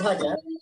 Bhajan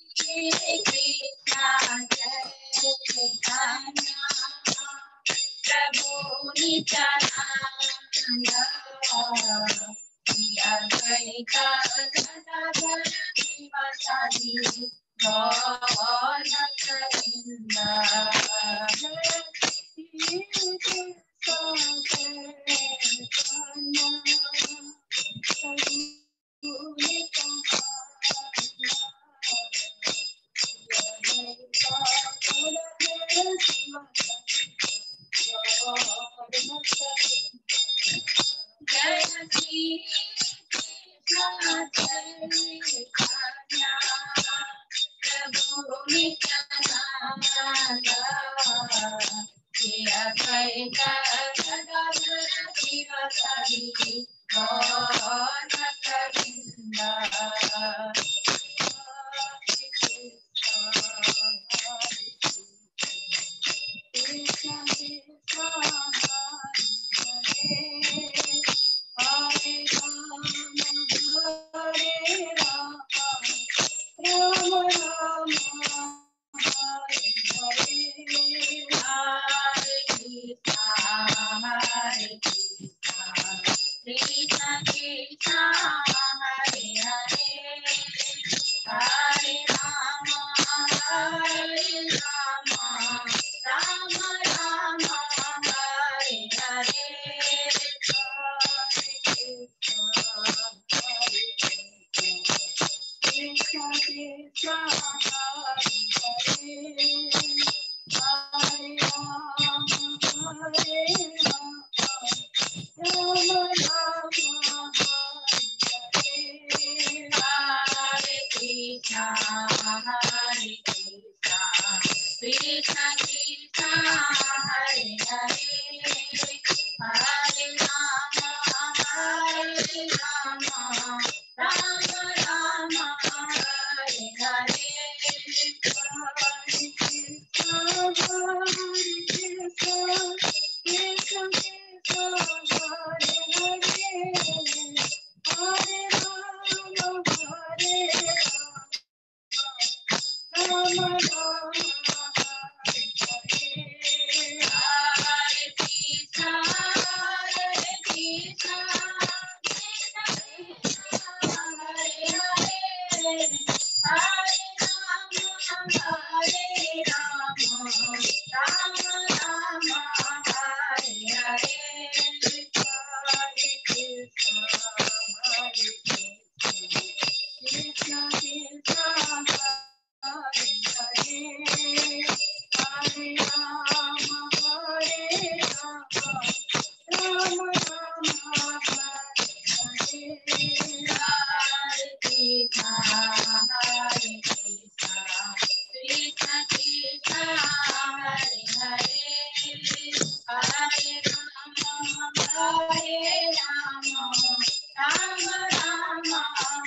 Rama Rama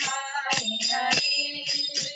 Hare Hare Hare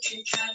Krishna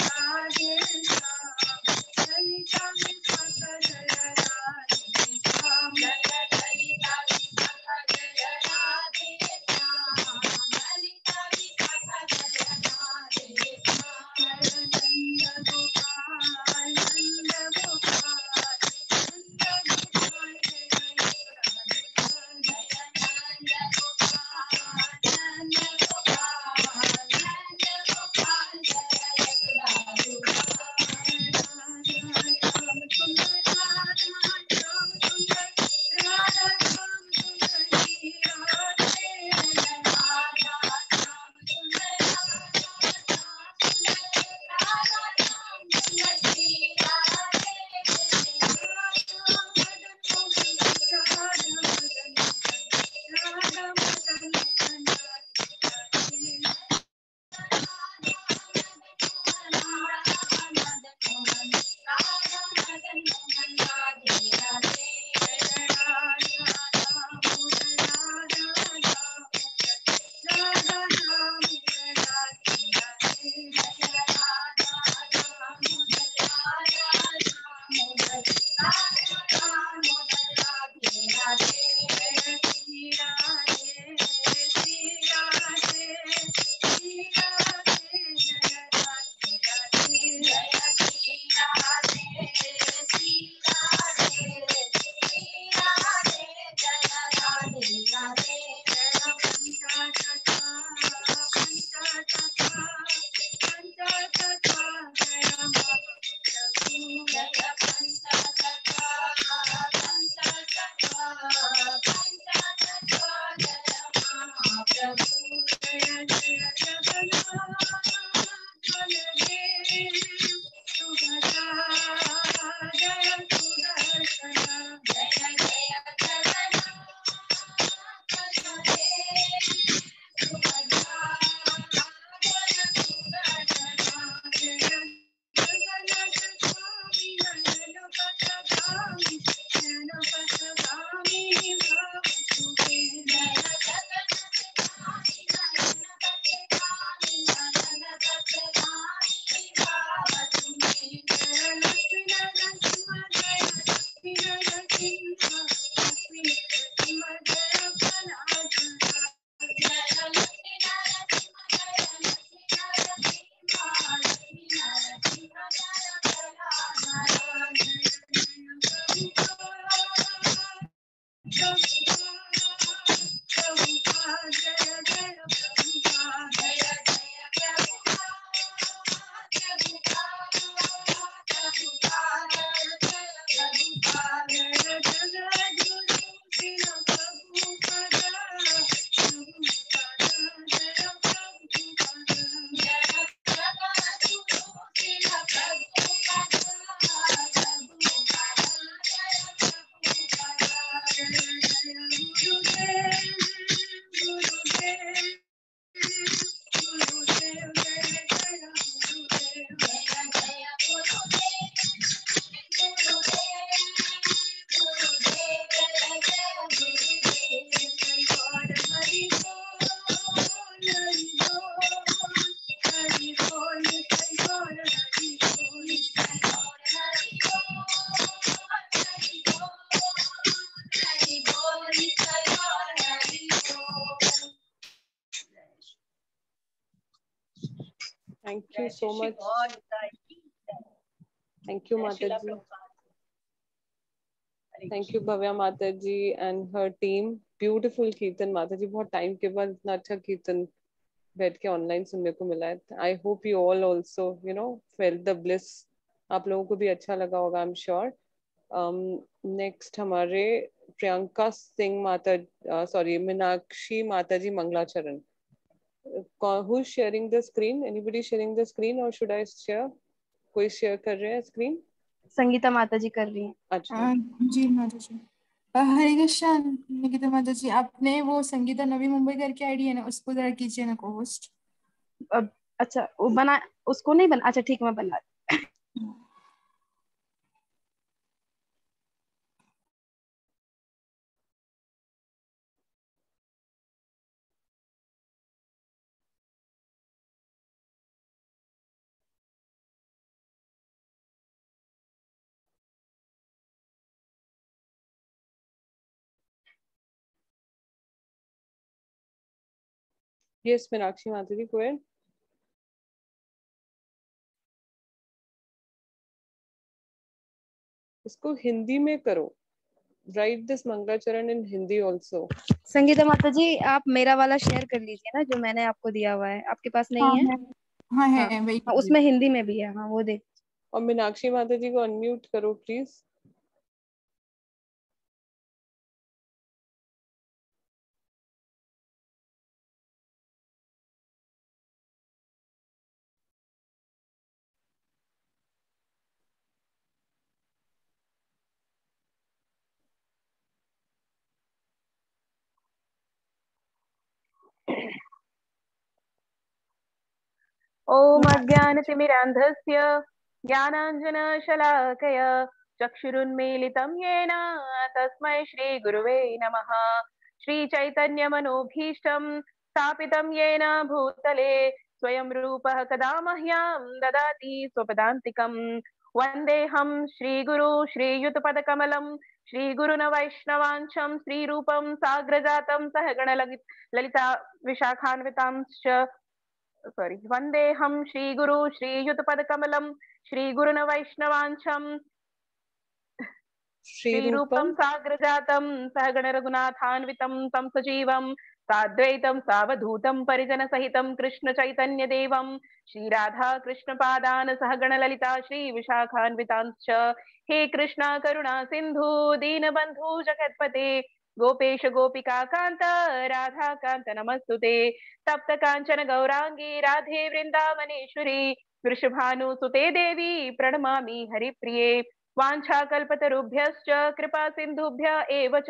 Hare Thank you so much. Thank you, Mataji. Thank you, Bhavya Mataji and her team. Beautiful कीर्तन माताजी, बहुत time के बाद इतना अच्छा कीर्तन बैठ के ऑनलाइन सुनने को मिला है. I hope you all also, you know, felt the bliss. आप लोगों को भी अच्छा लगा होगा, I'm sure. Next हमारे प्रियंका सिंह माता, sorry, मीनाक्षी माताजी मंगलाचरण. Who's sharing the screen? Anybody sharing the screen or should I share? कोई share कर रहे हैं screen? संगीता माता जी कर रही हैं. अच्छा जी माता जी. हरे कृष्णा निकिता माता जी, आपने वो संगीता नवी मुंबई करके आईडी है ना, उसको जरा कीजिए ना को होस्ट. अच्छा वो बना, उसको नहीं बना. अच्छा ठीक, मैं बना. Yes, मीनाक्षी माता जी, go ahead. इसको हिंदी में करो. Write this मंगलाचरण in Hindi also. संगीता माता जी आप मेरा वाला शेयर कर लीजिए ना, जो मैंने आपको दिया हुआ है. आपके पास नहीं है? हाँ है वही. हाँ, उसमें हिंदी में भी है. हाँ वो देख. और मीनाक्षी माता जी को अनम्यूट करो प्लीज. ॐ अज्ञानतिमिरान्धस्य ज्ञानाञ्जनशलाकया चक्षुरुन्मीलितं येन तस्मै श्रीगुरुवे नमः. श्रीचैतन्यमनोभीष्टं स्थापितं येन भूतले स्वयं रूपः कदा मह्यं ददाति स्वपदान्तिकम्. वन्देऽहं श्रीगुरु श्रीयुतपदकमलं श्रीगुरुन् वैष्णवांशं श्रीरूपं साग्रजातं सहगणललिता विशाखान्वितांश्च वन्देऽहं श्रीगुरु श्रीयुतपदकमलं श्रीगुरुन् वैष्णवांशं श्रीरूपं साग्रजातं सहगणरघुनाथान्वितं तं सजीवं साद्वैतं सावधूतं परिजनसहितं कृष्णचैतन्यदेवं श्रीराधा कृष्णपादान् सहगणललिता श्रीविशाखान्वितांश्च. हे कृष्णा करुणा सिन्धु दीनबन्धु जगत्पते गोपेश गोपिका कांत राधा कांत नमस्तुते. तप्त कांचन गौरांगी राधे वृंदावनेश्वरी वृषभानुसुते देवी प्रणमामि हरिप्रिये. वाञ्छाकल्पतरुभ्यश्च कृपा सिन्धुभ्य एव च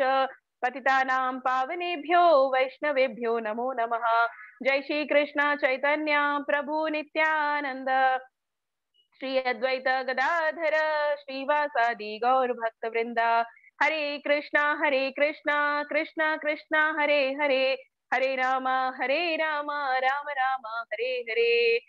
पतितानां पावनेभ्यो वैष्णवेभ्यो नमो नमः. जय श्री कृष्ण चैतन्य प्रभु नित्यानंद श्री अद्वैत गदाधर श्रीवासादि गौर भक्त वृंदा. हरे कृष्णा कृष्णा कृष्णा हरे हरे हरे राम राम राम हरे हरे.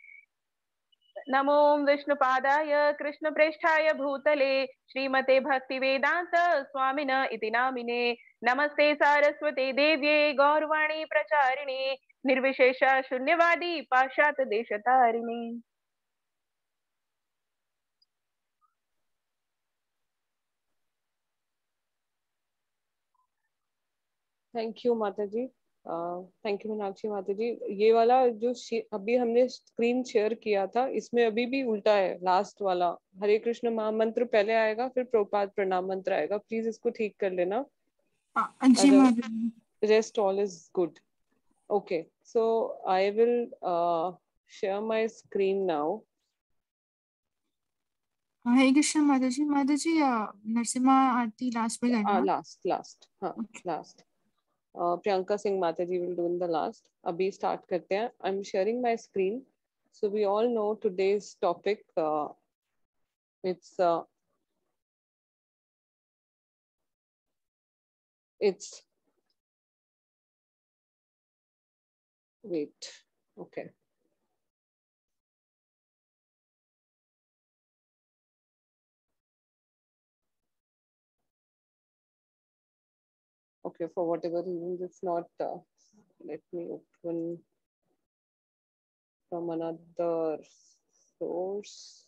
नमो विष्णुपादाय कृष्णप्रेष्ठाय भूतले श्रीमते भक्तिवेदांत स्वामिन इति नामिने. नमस्ते सारस्वते देव्ये गौरवाणी प्रचारिणे निर्विशेष शून्यवादी पाश्चात्य देशतारिणे. थैंक यू माता जी. थैंक यू मीनाक्षी माता जी. ये वाला जो अभी हमने स्क्रीन शेयर किया था, इसमें अभी भी उल्टा है. लास्ट वाला हरे कृष्ण महामंत्र पहले आएगा, फिर प्रभुपाद प्रणाम मंत्र आएगा. प्लीज इसको ठीक कर लेना. Rest all is good. Okay, so I will share my screen now. Hare Krishna Mata ji Narasimha aarti last में करना. लास्ट हाँ last. Priyanka Singh Mataji will do in the last. अभी start करते हैं. I'm sharing my screen. So we all know today's topic. It's wait. Okay. Okay, for whatever reasons it's not. Let me open from another source.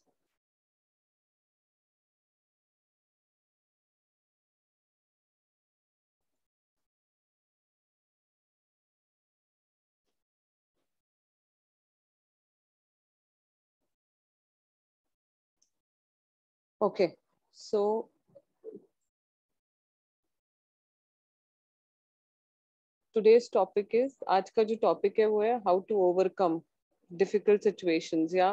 Okay, so today's topic is, आज का जो topic है वो है how to overcome difficult situations, या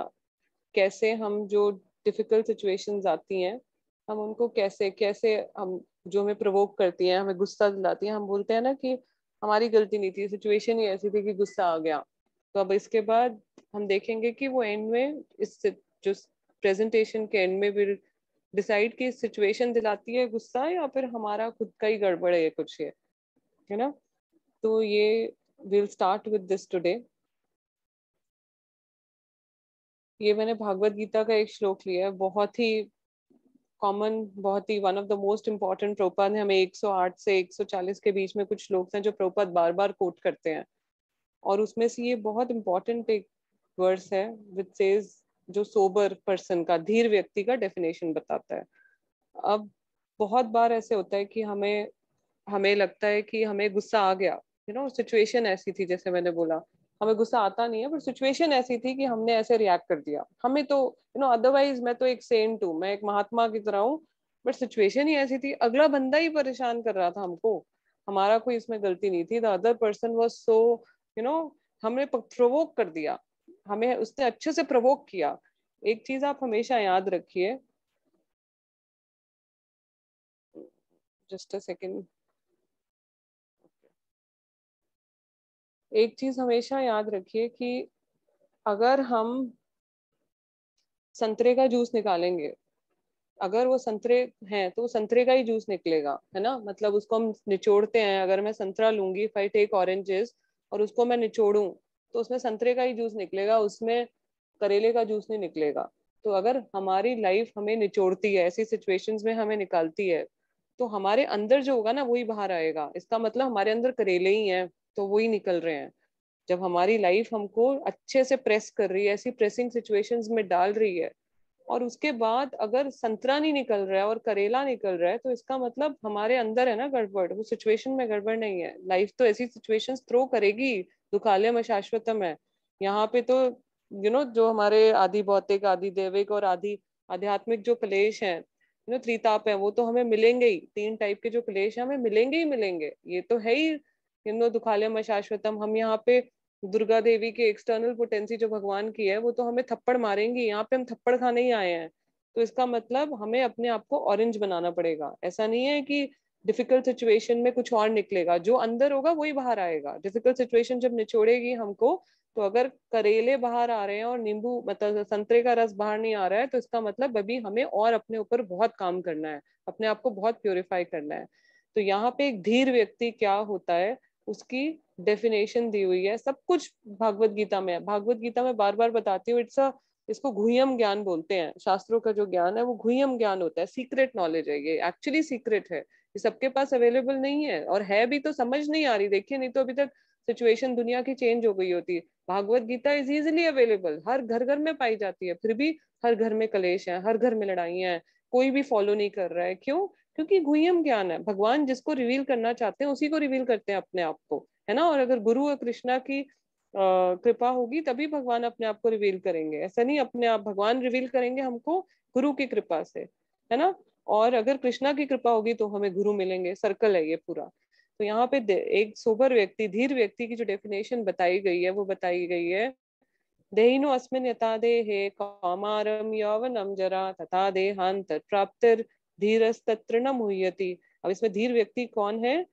कैसे हम जो difficult situations आती हैं हम उनको कैसे कैसे हम जो हमें प्रोवोक करती हैं, हमें गुस्सा दिलाती हैं, हम बोलते हैं ना कि हमारी गलती नहीं थी, सिचुएशन ही ऐसी थी कि गुस्सा आ गया। तो अब इसके बाद हम देखेंगे कि वो एंड में इस जो प्रेजेंटेशन के एंड में भी डिसाइड की सिचुएशन दिलाती है गुस्सा या फिर हमारा खुद का ही गड़बड़ है कुछ, है ना। तो ये will start with this today. ये मैंने भागवत गीता का एक श्लोक लिया है, बहुत ही कॉमन, बहुत ही one of the most important. Prabhupada ने हमें 108 से 140 के बीच में कुछ श्लोक हैं जो प्रभुपाद बार बार कोट करते हैं, और उसमें से ये बहुत इम्पॉर्टेंट एक वर्स है विच सेज, जो सोबर पर्सन का, धीर व्यक्ति का डेफिनेशन बताता है। अब बहुत बार ऐसे होता है कि हमें लगता है कि हमें गुस्सा आ गया, सिचुएशन ऐसी थी, जैसे मैंने बोला हमें गुस्सा आता नहीं है पर सिचुएशन ऐसी थी कि हमने ऐसे रिएक्ट कर दिया। हमें तो अदरवाइज मैं तो एक सेंट हूँ, मैं एक महात्मा की तरह हूँ, बट सिचुएशन ही ऐसी थी, अगला बंदा ही परेशान कर रहा था हमको, हमारा कोई इसमें गलती नहीं थी। The other person was so हमने प्रोवोक कर दिया, हमें उसने अच्छे से प्रोवोक किया। एक चीज आप हमेशा याद रखिए, जस्ट अ सेकेंड, एक चीज हमेशा याद रखिए कि अगर हम संतरे का जूस निकालेंगे, अगर वो संतरे हैं तो संतरे का ही जूस निकलेगा, है ना। मतलब उसको हम निचोड़ते हैं, अगर मैं संतरा लूंगी, इफ आई टेक ऑरेंजेस और उसको मैं निचोड़ूं तो उसमें संतरे का ही जूस निकलेगा, उसमें करेले का जूस नहीं निकलेगा। तो अगर हमारी लाइफ हमें निचोड़ती है, ऐसी सिचुएशंस में हमें निकालती है, तो हमारे अंदर जो होगा ना वही बाहर आएगा। इसका मतलब हमारे अंदर करेले ही हैं तो वही निकल रहे हैं। जब हमारी लाइफ हमको अच्छे से प्रेस कर रही है, ऐसी प्रेसिंग सिचुएशंस में डाल रही है, और उसके बाद अगर संतरा नहीं निकल रहा है और करेला निकल रहा है, तो इसका मतलब हमारे अंदर है ना गड़बड़, वो सिचुएशन में गड़बड़ नहीं है। लाइफ तो ऐसी सिचुएशंस थ्रो करेगी, दुखालयम अशाश्वतम है। यहाँ पे तो जो हमारे आदि भौतिक, आदि दैविक और आदि आध्यात्मिक जो क्लेश हैं, त्रिताप है, वो तो हमें मिलेंगे ही। 3 टाइप के जो क्लेश हैं हमें मिलेंगे ही मिलेंगे, ये तो है ही। दुखालयम अशाश्वतम, हम यहाँ पे दुर्गा देवी की एक्सटर्नल पोटेंसी जो भगवान की है, वो तो हमें थप्पड़ मारेंगी, यहाँ पे हम थप्पड़ खाने ही आए हैं। तो इसका मतलब हमें अपने आप को ऑरेंज बनाना पड़ेगा। ऐसा नहीं है कि डिफिकल्ट सिचुएशन में कुछ और निकलेगा, जो अंदर होगा वही बाहर आएगा। डिफिकल्ट सिचुएशन जब निचोड़ेगी हमको, तो अगर करेले बाहर आ रहे हैं और नींबू मतलब संतरे का रस बाहर नहीं आ रहा है, तो इसका मतलब अभी हमें और अपने ऊपर बहुत काम करना है, अपने आप को बहुत प्योरीफाई करना है। तो यहाँ पे एक धीर व्यक्ति क्या होता है, उसकी डेफिनेशन दी हुई है, सब कुछ भागवत गीता में है। भागवत गीता में बार बार बताती हूँ, इसको गुह्यम ज्ञान बोलते हैं। शास्त्रों का जो ज्ञान है वो गुह्यम ज्ञान होता है, सीक्रेट नॉलेज है, ये एक्चुअली सीक्रेट है, ये सबके पास अवेलेबल नहीं है, और है भी तो समझ नहीं आ रही। देखिए, नहीं तो अभी तक सिचुएशन दुनिया की चेंज हो गई होती। Bhagavad Gita is easily available, हर घर घर में पाई जाती है, फिर भी हर घर में कलेश है, हर घर में लड़ाइयाँ हैं, कोई भी फॉलो नहीं कर रहा है। क्यों? क्योंकि गुह्यम ज्ञान है। भगवान जिसको रिवील करना चाहते हैं उसी को रिवील करते हैं अपने आप को, है ना। और अगर गुरु और कृष्णा की कृपा होगी तभी भगवान अपने आप को रिवील करेंगे, ऐसा नहीं अपने आप भगवान रिवील करेंगे हमको गुरु की कृपा से, है ना। और अगर कृष्णा की कृपा होगी तो हमें गुरु मिलेंगे, सर्कल है ये पूरा। तो यहाँ पे एक सोबर व्यक्ति, धीर व्यक्ति की जो डेफिनेशन बताई गई है वो बताई गई है, देहिनो अस्मिन् यथा देहे कौमारम यौवनम जरा तथा देहांत प्राप्तिर धीरस्तत्र न मुह्यति। अब इसमें धीर व्यक्ति कौन है?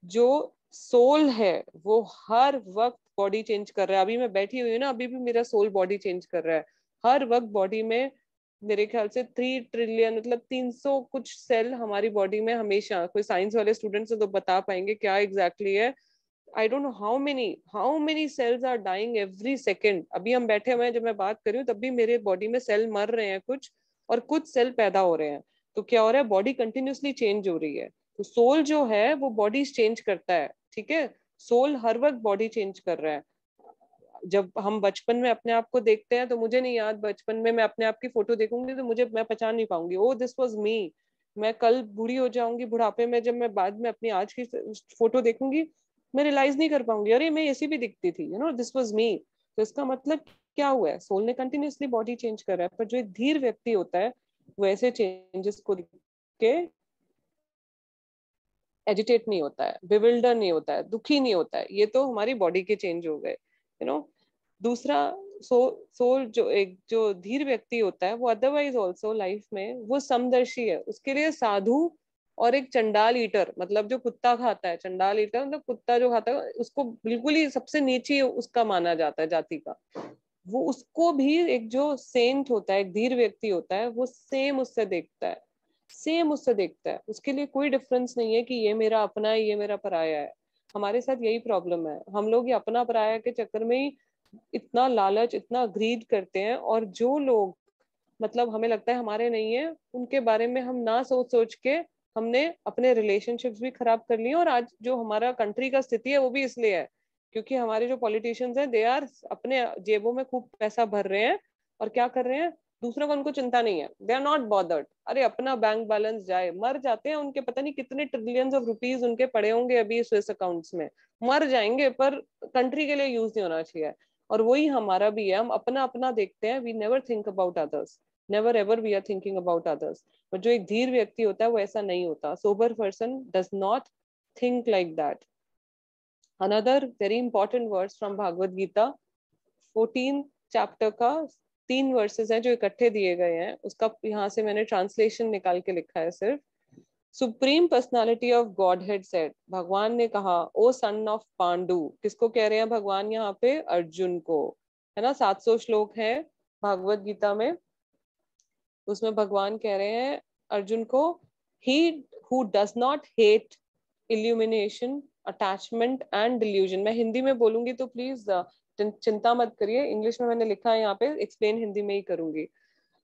जो सोल है वो हर वक्त बॉडी चेंज कर रहा है। अभी मैं बैठी हुई हूँ ना, अभी भी मेरा सोल बॉडी चेंज कर रहा है हर वक्त। बॉडी में मेरे ख्याल से 3 ट्रिलियन मतलब 300 कुछ सेल हमारी बॉडी में हमेशा, कोई साइंस वाले स्टूडेंट्स तो बता पाएंगे क्या एग्जैक्टली है। I don't know how many cells are dying every second. अभी हम बैठे हुए हैं, जब मैं बात कर रही हूँ तब भी मेरे बॉडी में सेल मर रहे हैं कुछ, और कुछ सेल पैदा हो रहे हैं। तो क्या हो रहा है? बॉडी कंटिन्यूसली चेंज हो रही है। तो सोल जो है वो बॉडी चेंज करता है, ठीक है। सोल हर वक्त बॉडी चेंज कर रहा है। जब हम बचपन में अपने आप को देखते हैं तो मुझे नहीं याद, बचपन में मैं अपने आप की फोटो देखूंगी तो मैं पहचान नहीं पाऊंगी, ओ दिस वाज मी। मैं कल बूढ़ी हो जाऊंगी, बुढ़ापे में जब मैं बाद में अपनी आज की फोटो देखूंगी, मैं रियलाइज नहीं कर पाऊंगी अरे मैं ऐसी भी दिखती थी, दिस वाज मी। तो इसका मतलब क्या हुआ है, सोल ने कंटिन्यूअसली बॉडी चेंज कर रहा है, पर जो एक धीर व्यक्ति होता है वो ऐसे चेंजेस को देख के एजिटेट नहीं होता है, बिविल्डर नहीं होता है, दुखी नहीं होता है, ये तो हमारी बॉडी के चेंज हो गए। दूसरा, सोल जो धीर व्यक्ति होता है वो अदरवाइज ऑल्सो लाइफ में वो समदर्शी है। उसके लिए साधु और एक चंडाल ईटर, मतलब जो कुत्ता खाता है, चंडाल ईटर मतलब कुत्ता जो खाता है, उसको बिल्कुल ही सबसे नीचे उसका माना जाता है जाति का। वो उसको भी एक जो सेंट होता है, एक धीर व्यक्ति होता है, वो सेम उससे देखता है, सेम उससे देखता है। उसके लिए कोई डिफरेंस नहीं है कि ये मेरा अपना है, ये मेरा पराया है। हमारे साथ यही प्रॉब्लम है, हम लोग ये अपना पराया के चक्कर में ही इतना लालच, इतना ग्रीड करते हैं, और जो लोग मतलब हमें लगता है हमारे नहीं है, उनके बारे में हम ना सोच सोच के हमने अपने रिलेशनशिप्स भी खराब कर लिए। और आज जो हमारा कंट्री का स्थिति है वो भी इसलिए है क्योंकि हमारे जो पॉलिटिशियंस हैं दे आर अपने जेबों में खूब पैसा भर रहे हैं, और क्या कर रहे हैं, दूसरों को उनको चिंता नहीं है, दे आर नॉट बॉदर्ड। अरे अपना बैंक बैलेंस जाए, मर जाते हैं, उनके पता नहीं कितने ट्रिलियंस ऑफ रुपीज उनके पड़े होंगे अभी स्विस अकाउंट्स में, मर जाएंगे, पर कंट्री के लिए यूज नहीं होना चाहिए। और वही हमारा भी है, हम अपना अपना देखते हैं, we never think about others, never ever we are thinking about others. पर जो एक धीर व्यक्ति होता है वो ऐसा नहीं होता, sober person does not think like that. Another very important verse from Bhagavad Gita 14 chapter का 3 वर्सेस हैं जो इकट्ठे दिए गए हैं, उसका यहाँ से मैंने ट्रांसलेशन निकाल के लिखा है सिर्फ। Supreme personality of God head said, भगवान ने कहा, ओ सन ऑफ पांडु, किसको कह रहे हैं भगवान यहाँ पे, अर्जुन को, है ना। 700 श्लोक है भागवत गीता में, उसमें भगवान कह रहे हैं अर्जुन को, he who does not hate illumination attachment and delusion. मैं हिंदी में बोलूंगी तो प्लीज चिंता मत करिए, इंग्लिश में मैंने लिखा है यहाँ पे, एक्सप्लेन हिंदी में ही करूंगी।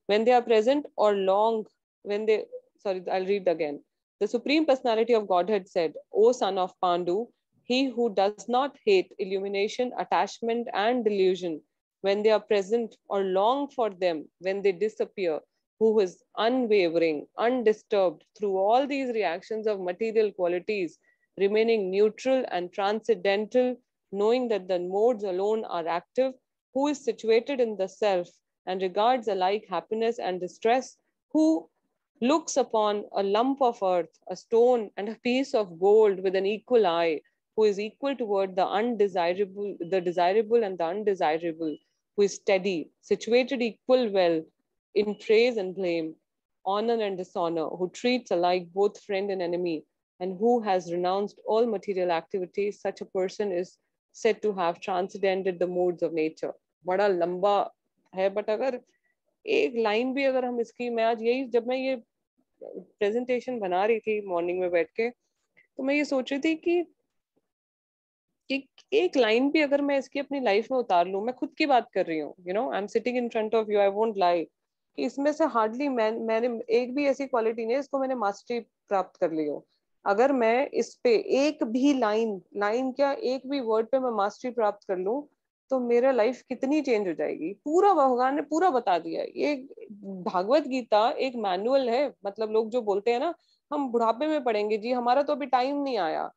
when they are present or long when they sorry I'll read again. The supreme personality of Godhead said, O son of Pandu, he who does not hate illumination, attachment and delusion when they are present or long for them when they disappear, who is unwavering, undisturbed through all these reactions of material qualities, remaining neutral and transcendental, knowing that the modes alone are active, who is situated in the self and regards alike happiness and distress, who looks upon a lump of earth, a stone, and a piece of gold with an equal eye, who is equal toward the undesirable, the desirable and the undesirable, who is steady, situated equal well in praise and blame, honor and dishonor, who treats alike both friend and enemy, and who has renounced all material activities, such a person is said to have transcended the modes of nature. बड़ा लंबा है, but अगर एक line भी अगर हम इसकी, मैं आज यही जब मैं ये प्रेजेंटेशन बना रही थी मॉर्निंग में बैठ के, तो मैं ये सोच रही थी कि एक लाइन भी अगर मैं इसकी अपनी लाइफ में उतार लूं, मैं खुद की बात कर रही हूँ, I am sitting in front of you, I won't lie, कि इसमें से हार्डली मैंने एक भी ऐसी क्वालिटी नहीं है इसको मैंने मास्टरी प्राप्त कर ली हो। अगर मैं इस पे एक भी लाइन क्या एक भी वर्ड पे मैं मास्टरी प्राप्त कर लूं, तो मेरा लाइफ कितनी चेंज हो जाएगी। पूरा भगवान ने पूरा बता दिया है। ये भागवत गीता एक मैनुअल है, मतलब लोग जो बोलते हैं ना हम बुढ़ापे में पढ़ेंगे जी, हमारा तो अभी टाइम नहीं आया,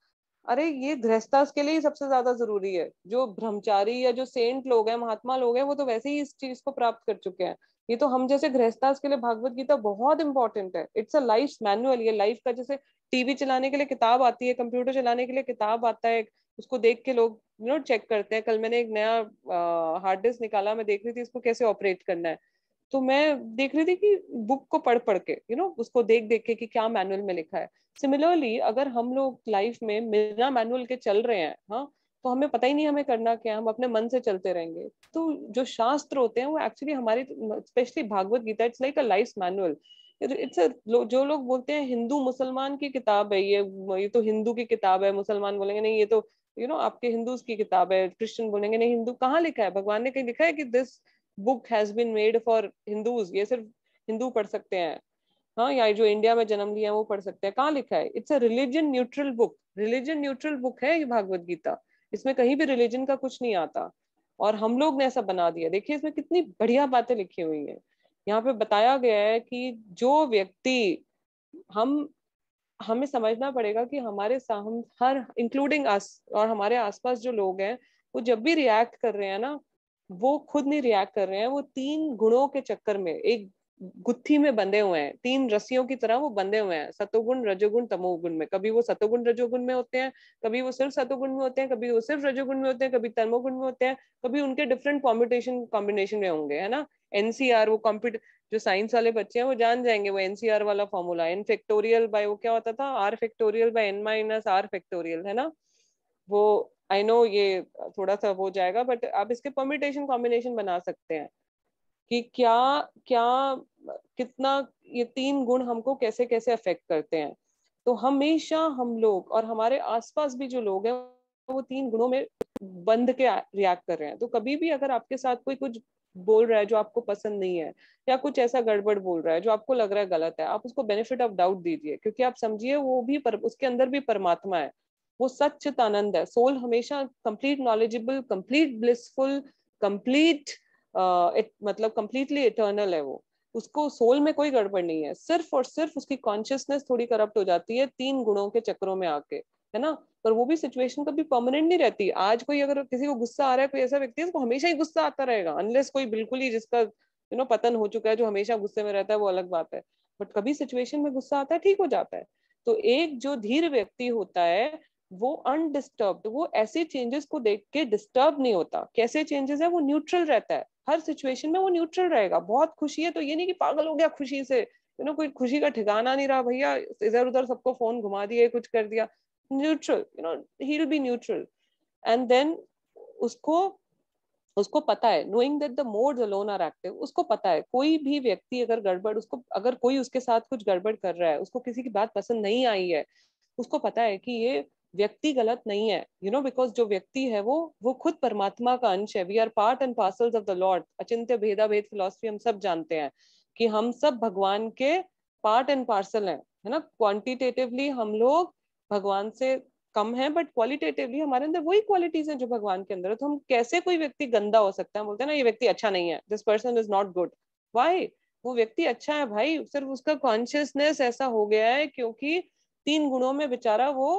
अरे ये गृहस्थास के लिए ही सबसे ज्यादा जरूरी है। जो ब्रह्मचारी या जो सेंट लोग हैं, महात्मा लोग हैं, वो तो वैसे ही इस चीज को प्राप्त कर चुके हैं। ये तो हम जैसे गृहस्थास के लिए भागवत गीता बहुत इंपॉर्टेंट है। It's a life manual. ये लाइफ का, जैसे टीवी चलाने के लिए किताब आती है, कंप्यूटर चलाने के लिए किताब आता है, उसको देख के लोग चेक करते हैं। कल मैंने एक नया हार्ड डिस्क निकाला, मैं देख रही थी इसको कैसे ऑपरेट करना है, तो मैं देख रही थी कि बुक को पढ़ पढ़ के उसको देख देख के कि क्या मैनुअल में लिखा है। सिमिलरली अगर हम लोग लाइफ में बिना मैनुअल के चल रहे हैं, हाँ, तो हमें पता ही नहीं हमें करना क्या, हम अपने मन से चलते रहेंगे। तो जो शास्त्र होते हैं वो एक्चुअली हमारी, specially Bhagavad Gita, it's like a life manual. It's जो लोग बोलते हैं हिंदू मुसलमान की किताब है ये तो हिंदू की किताब है, मुसलमान बोलेंगे नहीं ये तो आपके हिंदूज की किताब है, क्रिश्चियन बोलेंगे नहीं हिंदू। कहाँ लिखा है, भगवान ने कहीं लिखा है कि this book has been made for Hindus, ये सिर्फ हिंदू पढ़ सकते हैं, हाँ, या जो इंडिया में जन्म लिया है वो पढ़ सकते हैं? कहाँ लिखा है? It's a religion neutral book, religion neutral book है ये भागवत गीता। इसमें कहीं भी रिलीजन का कुछ नहीं आता। और हम लोग ने ऐसा बना दिया। देखिए इसमें कितनी बढ़िया बातें लिखी हुई हैं। यहाँ पे बताया गया है कि जो व्यक्ति, हमें समझना पड़ेगा कि हम हर इंक्लूडिंग अस और हमारे आसपास जो लोग हैं, वो जब भी रिएक्ट कर रहे हैं ना, वो खुद नहीं रिएक्ट कर रहे हैं, वो 3 गुणों के चक्कर में एक गुत्थी में बंधे हुए हैं, 3 रस्सियों की तरह वो बंधे हुए हैं, सतोगुण रजोगुण तमोगुण में। कभी वो सतोगुण रजोगुण में होते हैं, कभी वो सिर्फ सतोगुण में होते हैं, कभी वो सिर्फ रजोगुण में होते हैं, कभी तमोगुण में होते हैं, कभी उनके डिफरेंट कॉम्बिनेशन में होंगे, है ना। एनसीआर, वो कंप्यूटर, जो साइंस वाले बच्चे हैं वो जान जाएंगे, वो एनसीआर वाला फॉर्मूला, एन फैक्टोरियल बाय वो क्या होता था, r factorial by n minus r factorial, है ना। वो आई नो ये थोड़ा सा हो जाएगा, बट आप इसके परम्यूटेशन कॉम्बिनेशन बना सकते हैं कि क्या क्या कितना ये 3 गुण हमको कैसे कैसे अफेक्ट करते हैं। तो हमेशा हम लोग और हमारे आसपास भी जो लोग हैं वो 3 गुणों में बंध के रिएक्ट कर रहे हैं। तो कभी भी अगर आपके साथ कोई कुछ बोल रहा है जो आपको पसंद नहीं है, या कुछ ऐसा गड़बड़ बोल रहा है जो आपको लग रहा है गलत है, आप उसको बेनिफिट ऑफ डाउट दीजिए, क्योंकि आप समझिए वो भी उसके अंदर भी परमात्मा है, वो सच्चित आनंद है। सोल हमेशा complete knowledgeable, complete blissful, complete मतलब कंप्लीटली इटर्नल है वो। उसको सोल में कोई गड़बड़ नहीं है, सिर्फ और सिर्फ उसकी कॉन्शियसनेस थोड़ी करप्ट हो जाती है 3 गुणों के चक्रों में आके, है ना। पर वो भी सिचुएशन कभी परमानेंट नहीं रहती। आज कोई अगर किसी को गुस्सा आ रहा है, कोई ऐसा व्यक्ति है उसको हमेशा ही गुस्सा आता रहेगा, अनलेस कोई बिल्कुल ही जिसका पतन हो चुका है, जो हमेशा गुस्से में रहता है, वो अलग बात है। बट कभी सिचुएशन में गुस्सा आता है, ठीक हो जाता है। तो एक जो धीर व्यक्ति होता है वो अनडिस्टर्ब्ड, वो ऐसे चेंजेस को देख के डिस्टर्ब नहीं होता। कैसे चेंजेस है, वो न्यूट्रल रहता है हर सिचुएशन में, वो न्यूट्रल रहेगा। बहुत खुशी है तो ये नहीं कि पागल हो गया खुशी से, कोई खुशी का ठिकाना नहीं रहा भैया, इधर उधर सबको फोन घुमा दिया, कुछ कर दिया। Neutral, he will be neutral. And then उसको पता है, knowing that the modes alone are active, उसको पता है कोई भी व्यक्ति अगर अगर कोई उसके साथ कुछ गड़बड़ कर रहा है, उसको किसी की बात पसंद नहीं आई है, उसको पता है कि ये व्यक्ति गलत नहीं है, बिकॉज जो व्यक्ति है वो खुद परमात्मा का अंश है। We are part and parcels of the lord. अचिंत्य भेदा भेद फिलॉसफी हम सब जानते हैं कि हम सब भगवान के पार्ट एंड पार्सल हैं, है ना। क्वांटिटेटिवली हम लोग भगवान से कम है, बट क्वालिटेटिवली हमारे अंदर वही क्वालिटीज हैं जो भगवान के अंदर है। तो हम कैसे, कोई व्यक्ति गंदा हो सकता है, बोलते हैं ना ये व्यक्ति अच्छा नहीं है, this person is not good. Why? वो व्यक्ति अच्छा है भाई, सिर्फ उसका कॉन्शियसनेस ऐसा हो गया है क्योंकि 3 गुणों में बेचारा वो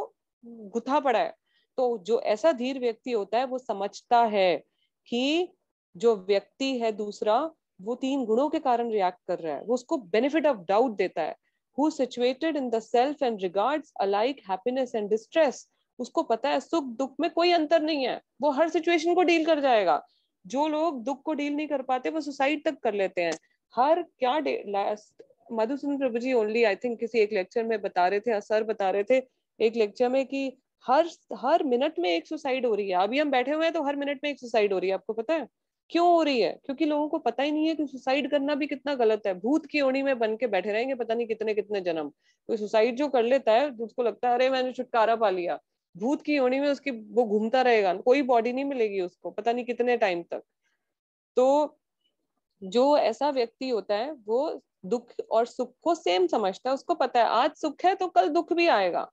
गुथा पड़ा है। तो जो ऐसा धीर व्यक्ति होता है वो समझता है कि जो व्यक्ति है दूसरा, वो 3 गुणों के कारण रिएक्ट कर रहा है, वो उसको बेनिफिट ऑफ डाउट देता है। Who is situated in the self and regards alike happiness and distress, उसको पता है सुख दुख में कोई अंतर नहीं है, वो हर सिचुएशन को डील कर जाएगा। जो लोग दुख को डील नहीं कर पाते वो सुसाइड तक कर लेते हैं। हर क्या मधुसूदन प्रभु जी ओनली आई थिंक किसी एक लेक्चर में बता रहे थे, सर बता रहे थे एक लेक्चर में कि हर मिनट में एक सुसाइड हो रही है। अभी हम बैठे हुए हैं तो हर मिनट में एक सुसाइड हो रही है। आपको पता है क्यों हो रही है? क्योंकि लोगों को पता ही नहीं है कि सुसाइड करना भी कितना गलत है। भूत की ओणी में बन के बैठे रहेंगे पता नहीं कितने कितने जन्म। कोई सुसाइड जो कर लेता है उसको लगता है अरे मैंने छुटकारा पा लिया, भूत की ओणी में उसकी वो घूमता रहेगा, कोई बॉडी नहीं मिलेगी उसको पता नहीं कितने टाइम तक। तो जो ऐसा व्यक्ति होता है वो दुख और सुख को सेम समझता है, उसको पता है आज सुख है तो कल दुख भी आएगा।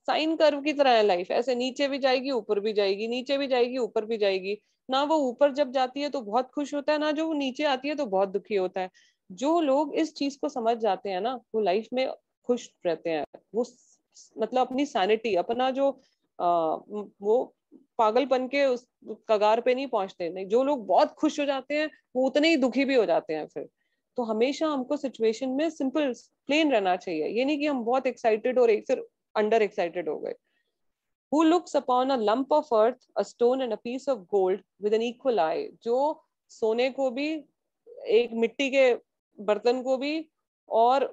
साइन कर्व की तरह है लाइफ, ऐसे नीचे भी जाएगी ऊपर भी जाएगी, नीचे भी जाएगी ऊपर भी जाएगी। ना वो ऊपर जब जाती है तो बहुत खुश होता है, ना जो वो नीचे आती है तो बहुत दुखी होता है। जो लोग इस चीज को समझ जाते हैं ना वो लाइफ में खुश रहते हैं। वो मतलब अपनी सैनिटी, अपना जो वो पागलपन के उस कगार पे नहीं पहुंचते। नहीं, जो लोग बहुत खुश हो जाते हैं वो उतने ही दुखी भी हो जाते हैं फिर। तो हमेशा हमको सिचुएशन में सिंपल प्लेन रहना चाहिए, ये नहीं कि हम बहुत एक्साइटेड और एक फिर अंडर एक्साइटेड हो गए। Who looks upon a lump of earth, a stone and a piece of gold with an equal eye, जो सोने को भी, एक मिट्टी के बर्तन को भी, और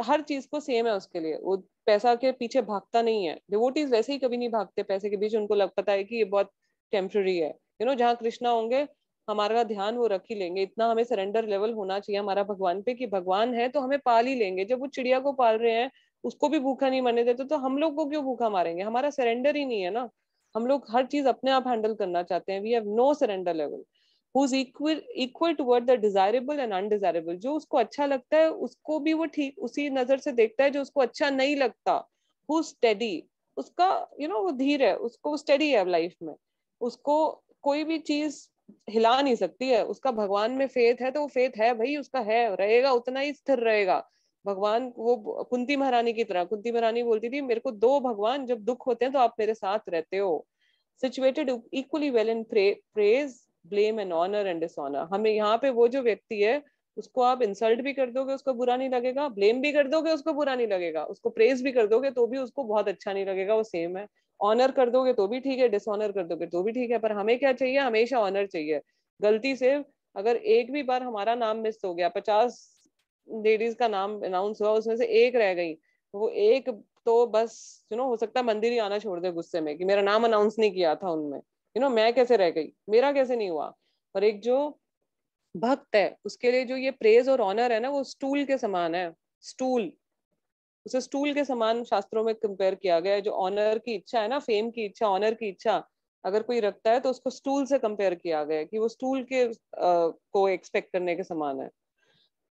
हर चीज को सेम है उसके लिए। वो पैसा के पीछे भागता नहीं है। डिवोटीज वैसे ही कभी नहीं भागते पैसे के पीछे, उनको लग पता है कि ये बहुत टेम्पररी है। जहाँ कृष्णा होंगे हमारा ध्यान वो रख ही लेंगे। इतना हमें सरेंडर लेवल होना चाहिए हमारा भगवान पे कि भगवान है तो हमें पाल ही लेंगे। जब वो चिड़िया को पाल रहे हैं उसको भी भूखा नहीं मरने देते तो हम लोग को क्यों भूखा मारेंगे? हमारा सरेंडर ही नहीं है ना। हम लोग हर चीज अपने आप हैंडल करना चाहते हैं। We have no surrender level. Who is equal toward the desirable and undesirable, जो उसको अच्छा लगता है उसको भी वो ठीक उसी नजर से देखता है जो उसको अच्छा नहीं लगता। हु स्टेडी, उसका वो धीर है, उसको स्टेडी है लाइफ में, उसको कोई भी चीज हिला नहीं सकती है। उसका भगवान में फेथ है तो वो फेथ है भाई, उसका है, रहेगा, उतना ही स्थिर रहेगा। भगवान वो कुंती महारानी की तरह, कुंती महारानी बोलती थी मेरे को दो भगवान, जब दुख होते हैं तो आप मेरे साथ रहते हो। Situated equally well in praise, blame and honour and dishonour. हमें यहाँ पे वो जो व्यक्ति है उसको आप इंसल्ट भी कर दोगे उसको बुरा नहीं लगेगा, ब्लेम भी कर दोगे उसको बुरा नहीं लगेगा, उसको प्रेज भी कर दोगे तो भी उसको बहुत अच्छा नहीं लगेगा, वो सेम है। ऑनर कर दोगे तो भी ठीक है, डिसऑनर कर दोगे तो भी ठीक है, पर हमें क्या चाहिए, हमेशा ऑनर चाहिए। गलती से अगर एक भी बार हमारा नाम मिस हो गया, 50 लेडीज का नाम अनाउंस हुआ, उसमें से एक रह गई, वो एक तो बस हो सकता है मंदिर ही आना छोड़ दे गुस्से में कि मेरा नाम अनाउंस नहीं किया था उनमें, मैं कैसे रह गई, मेरा कैसे नहीं हुआ। पर एक जो भक्त है उसके लिए जो ये प्रेज और ऑनर है ना, वो स्टूल के समान है। स्टूल, उसे स्टूल के समान शास्त्रों में कंपेयर किया गया है। जो ऑनर की इच्छा है ना, फेम की इच्छा, ऑनर की इच्छा अगर कोई रखता है तो उसको स्टूल से कंपेयर किया गया है कि वो स्टूल के को एक्सपेक्ट करने के समान है।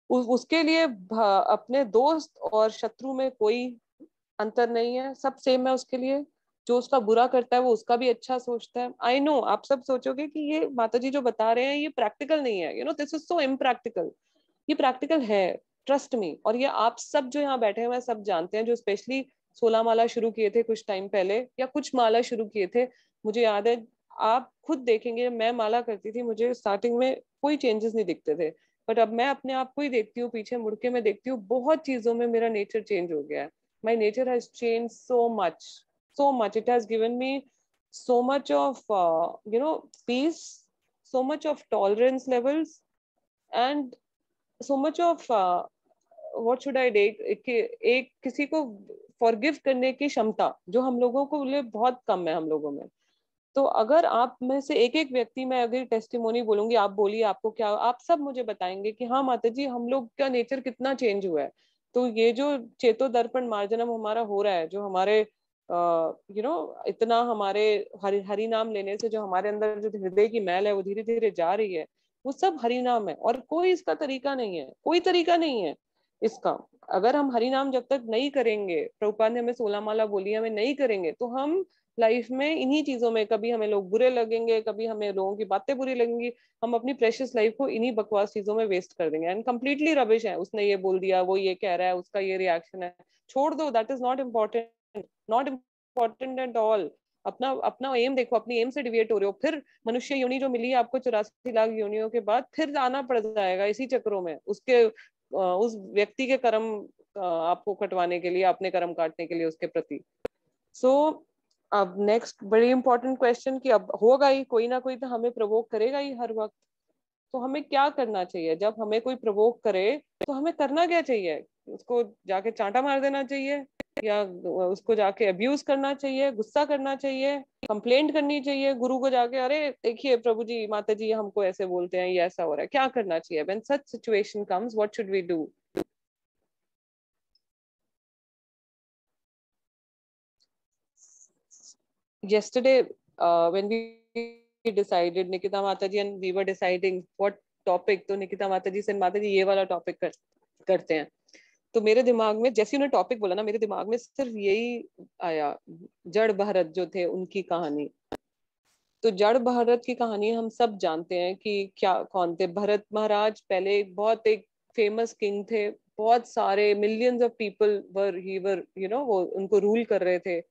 उसके लिए अपने दोस्त और शत्रु में कोई अंतर नहीं है, सब सेम है उसके लिए। जो उसका बुरा करता है वो उसका भी अच्छा सोचता है। आई नो आप सब सोचोगे कि ये माता जी जो बता रहे हैं ये प्रैक्टिकल नहीं है, दिस इज सो इम्प्रैक्टिकल। ये प्रैक्टिकल है, ट्रस्ट मी। और ये आप सब जो यहाँ बैठे हुए हैं सब जानते हैं, जो स्पेशली 16 माला शुरू किए थे कुछ टाइम पहले, या कुछ माला शुरू किए थे। मुझे याद है, आप खुद देखेंगे, मैं माला करती थी, मुझे स्टार्टिंग में कोई चेंजेस नहीं दिखते थे, बट अब मैं अपने आप को ही देखती हूँ, पीछे मुड़ के मैं देखती हूँ बहुत चीजों में मेरा नेचर चेंज हो गया है। My nature has change so much, so much. It has given me so much of peace, so much of tolerance levels, and so much of what should I take, एक किसी को forgive करने की क्षमता जो हम लोगों को लिए बहुत कम है हम लोगों में। तो अगर आप में से एक एक व्यक्ति, मैं अगर टेस्टिमोनी बोलूंगी, आप बोलिए आपको क्या, आप सब मुझे बताएंगे कि हाँ माता जी हम लोग का नेचर कितना चेंज हुआ है। तो ये जो चेतो दर्पण मार्जनम हमारा हो रहा है, जो हमारे इतना हमारे हरि नाम लेने से जो हमारे अंदर जो हृदय की मैल है वो धीरे धीरे जा रही है, वो सब हरि नाम है। और कोई इसका तरीका नहीं है, कोई तरीका नहीं है इसका। अगर हम हरि नाम जब तक नहीं करेंगे, प्रभुपाद ने हमें 16 माला बोली, हमें नहीं करेंगे तो हम लाइफ में इन्हीं चीजों में, कभी हमें लोग बुरे लगेंगे, कभी हमें लोगों की बातें बुरी लगेंगी, हम अपनी प्रेशियस लाइफ को इन्हीं बकवास चीजों में वेस्ट कर देंगे। एंड कंप्लीटली रबिश है, उसने ये बोल दिया, वो ये कह रहा है, उसका ये रिएक्शन है, छोड़ दो, that is not important, not important at all. अपना अपना एम देखो, अपनी एम से डिविएट हो रहे हो, फिर मनुष्य योनि जो मिली है आपको 84 लाख योनियों के बाद, फिर आना पड़ जाएगा इसी चक्रों में, उसके उस व्यक्ति के कर्म आपको कटवाने के लिए, अपने कर्म काटने के लिए उसके प्रति। सो अब नेक्स्ट बड़ी इंपॉर्टेंट क्वेश्चन कि अब होगा ही, कोई ना कोई तो हमें प्रवोक करेगा ही हर वक्त। तो हमें क्या करना चाहिए जब हमें कोई प्रवोक करे, तो हमें करना क्या चाहिए? उसको जाके चांटा मार देना चाहिए, या उसको जाके अब्यूज करना चाहिए, गुस्सा करना चाहिए, कंप्लेंट करनी चाहिए गुरु को जाके, अरे देखिए प्रभु जी माता जी हमको ऐसे बोलते हैं, ये ऐसा हो रहा है, क्या करना चाहिए? When such situation comes, what should we do? Yesterday when we decided, Nikita Mataji and we were deciding what topic, तो निकिता माताजी से माता जी ये वाला टॉपिक करते हैं। तो मेरे दिमाग में जैसे उन्होंने टॉपिक बोला ना, मेरे दिमाग में सिर्फ यही आया, जड़ भरत जो थे उनकी कहानी। तो जड़ भरत की कहानी हम सब जानते हैं कि क्या कौन थे। भरत महाराज पहले बहुत एक फेमस किंग थे, बहुत सारे मिलियंस ऑफ पीपल वर वो उनको रूल कर रहे थे।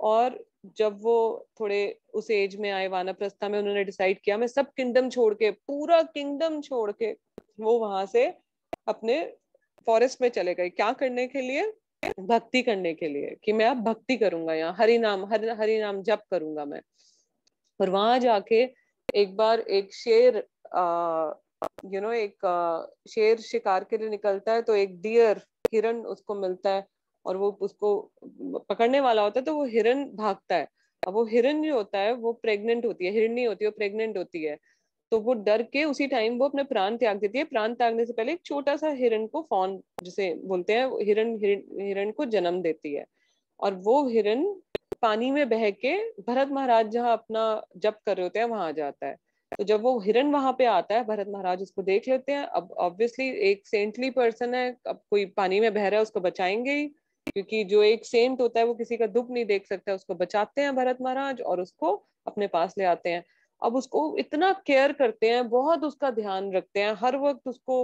और जब वो थोड़े उस एज में आए, वानप्रस्था में, उन्होंने डिसाइड किया मैं सब किंगडम छोड़ के, पूरा किंगडम छोड़ के वो वहां से अपने फॉरेस्ट में चले गए। क्या करने के लिए? भक्ति करने के लिए, कि मैं अब भक्ति करूंगा, यहाँ हरि नाम जप करूंगा मैं। और वहां जाके एक बार एक शेर शेर शिकार के लिए निकलता है, तो एक डियर, हिरन उसको मिलता है, और वो उसको पकड़ने वाला होता है, तो वो हिरन भागता है। अब वो हिरन जो होता है वो प्रेग्नेंट होती है, हिरनी होती है, वो प्रेग्नेंट होती है। तो वो डर के उसी टाइम वो अपने प्राण त्याग देती है। प्राण त्यागने से पहले एक छोटा सा हिरन को, फॉन जिसे बोलते हैं, हिरन को जन्म देती है। और वो हिरन पानी में बह के भरत महाराज जहाँ अपना जप कर रहे होते हैं वहां जाता है। तो जब वो हिरन वहां पे आता है, भरत महाराज उसको देख लेते हैं। अब ऑब्वियसली एक सेंटली पर्सन है, अब कोई पानी में बह रहा है उसको बचाएंगे ही, क्योंकि जो एक सेंट होता है वो किसी का दुख नहीं देख सकता, उसको बचाते हैं भरत महाराज और उसको अपने पास ले आते हैं। अब उसको इतना केयर करते हैं, बहुत उसका ध्यान रखते हैं, हर वक्त उसको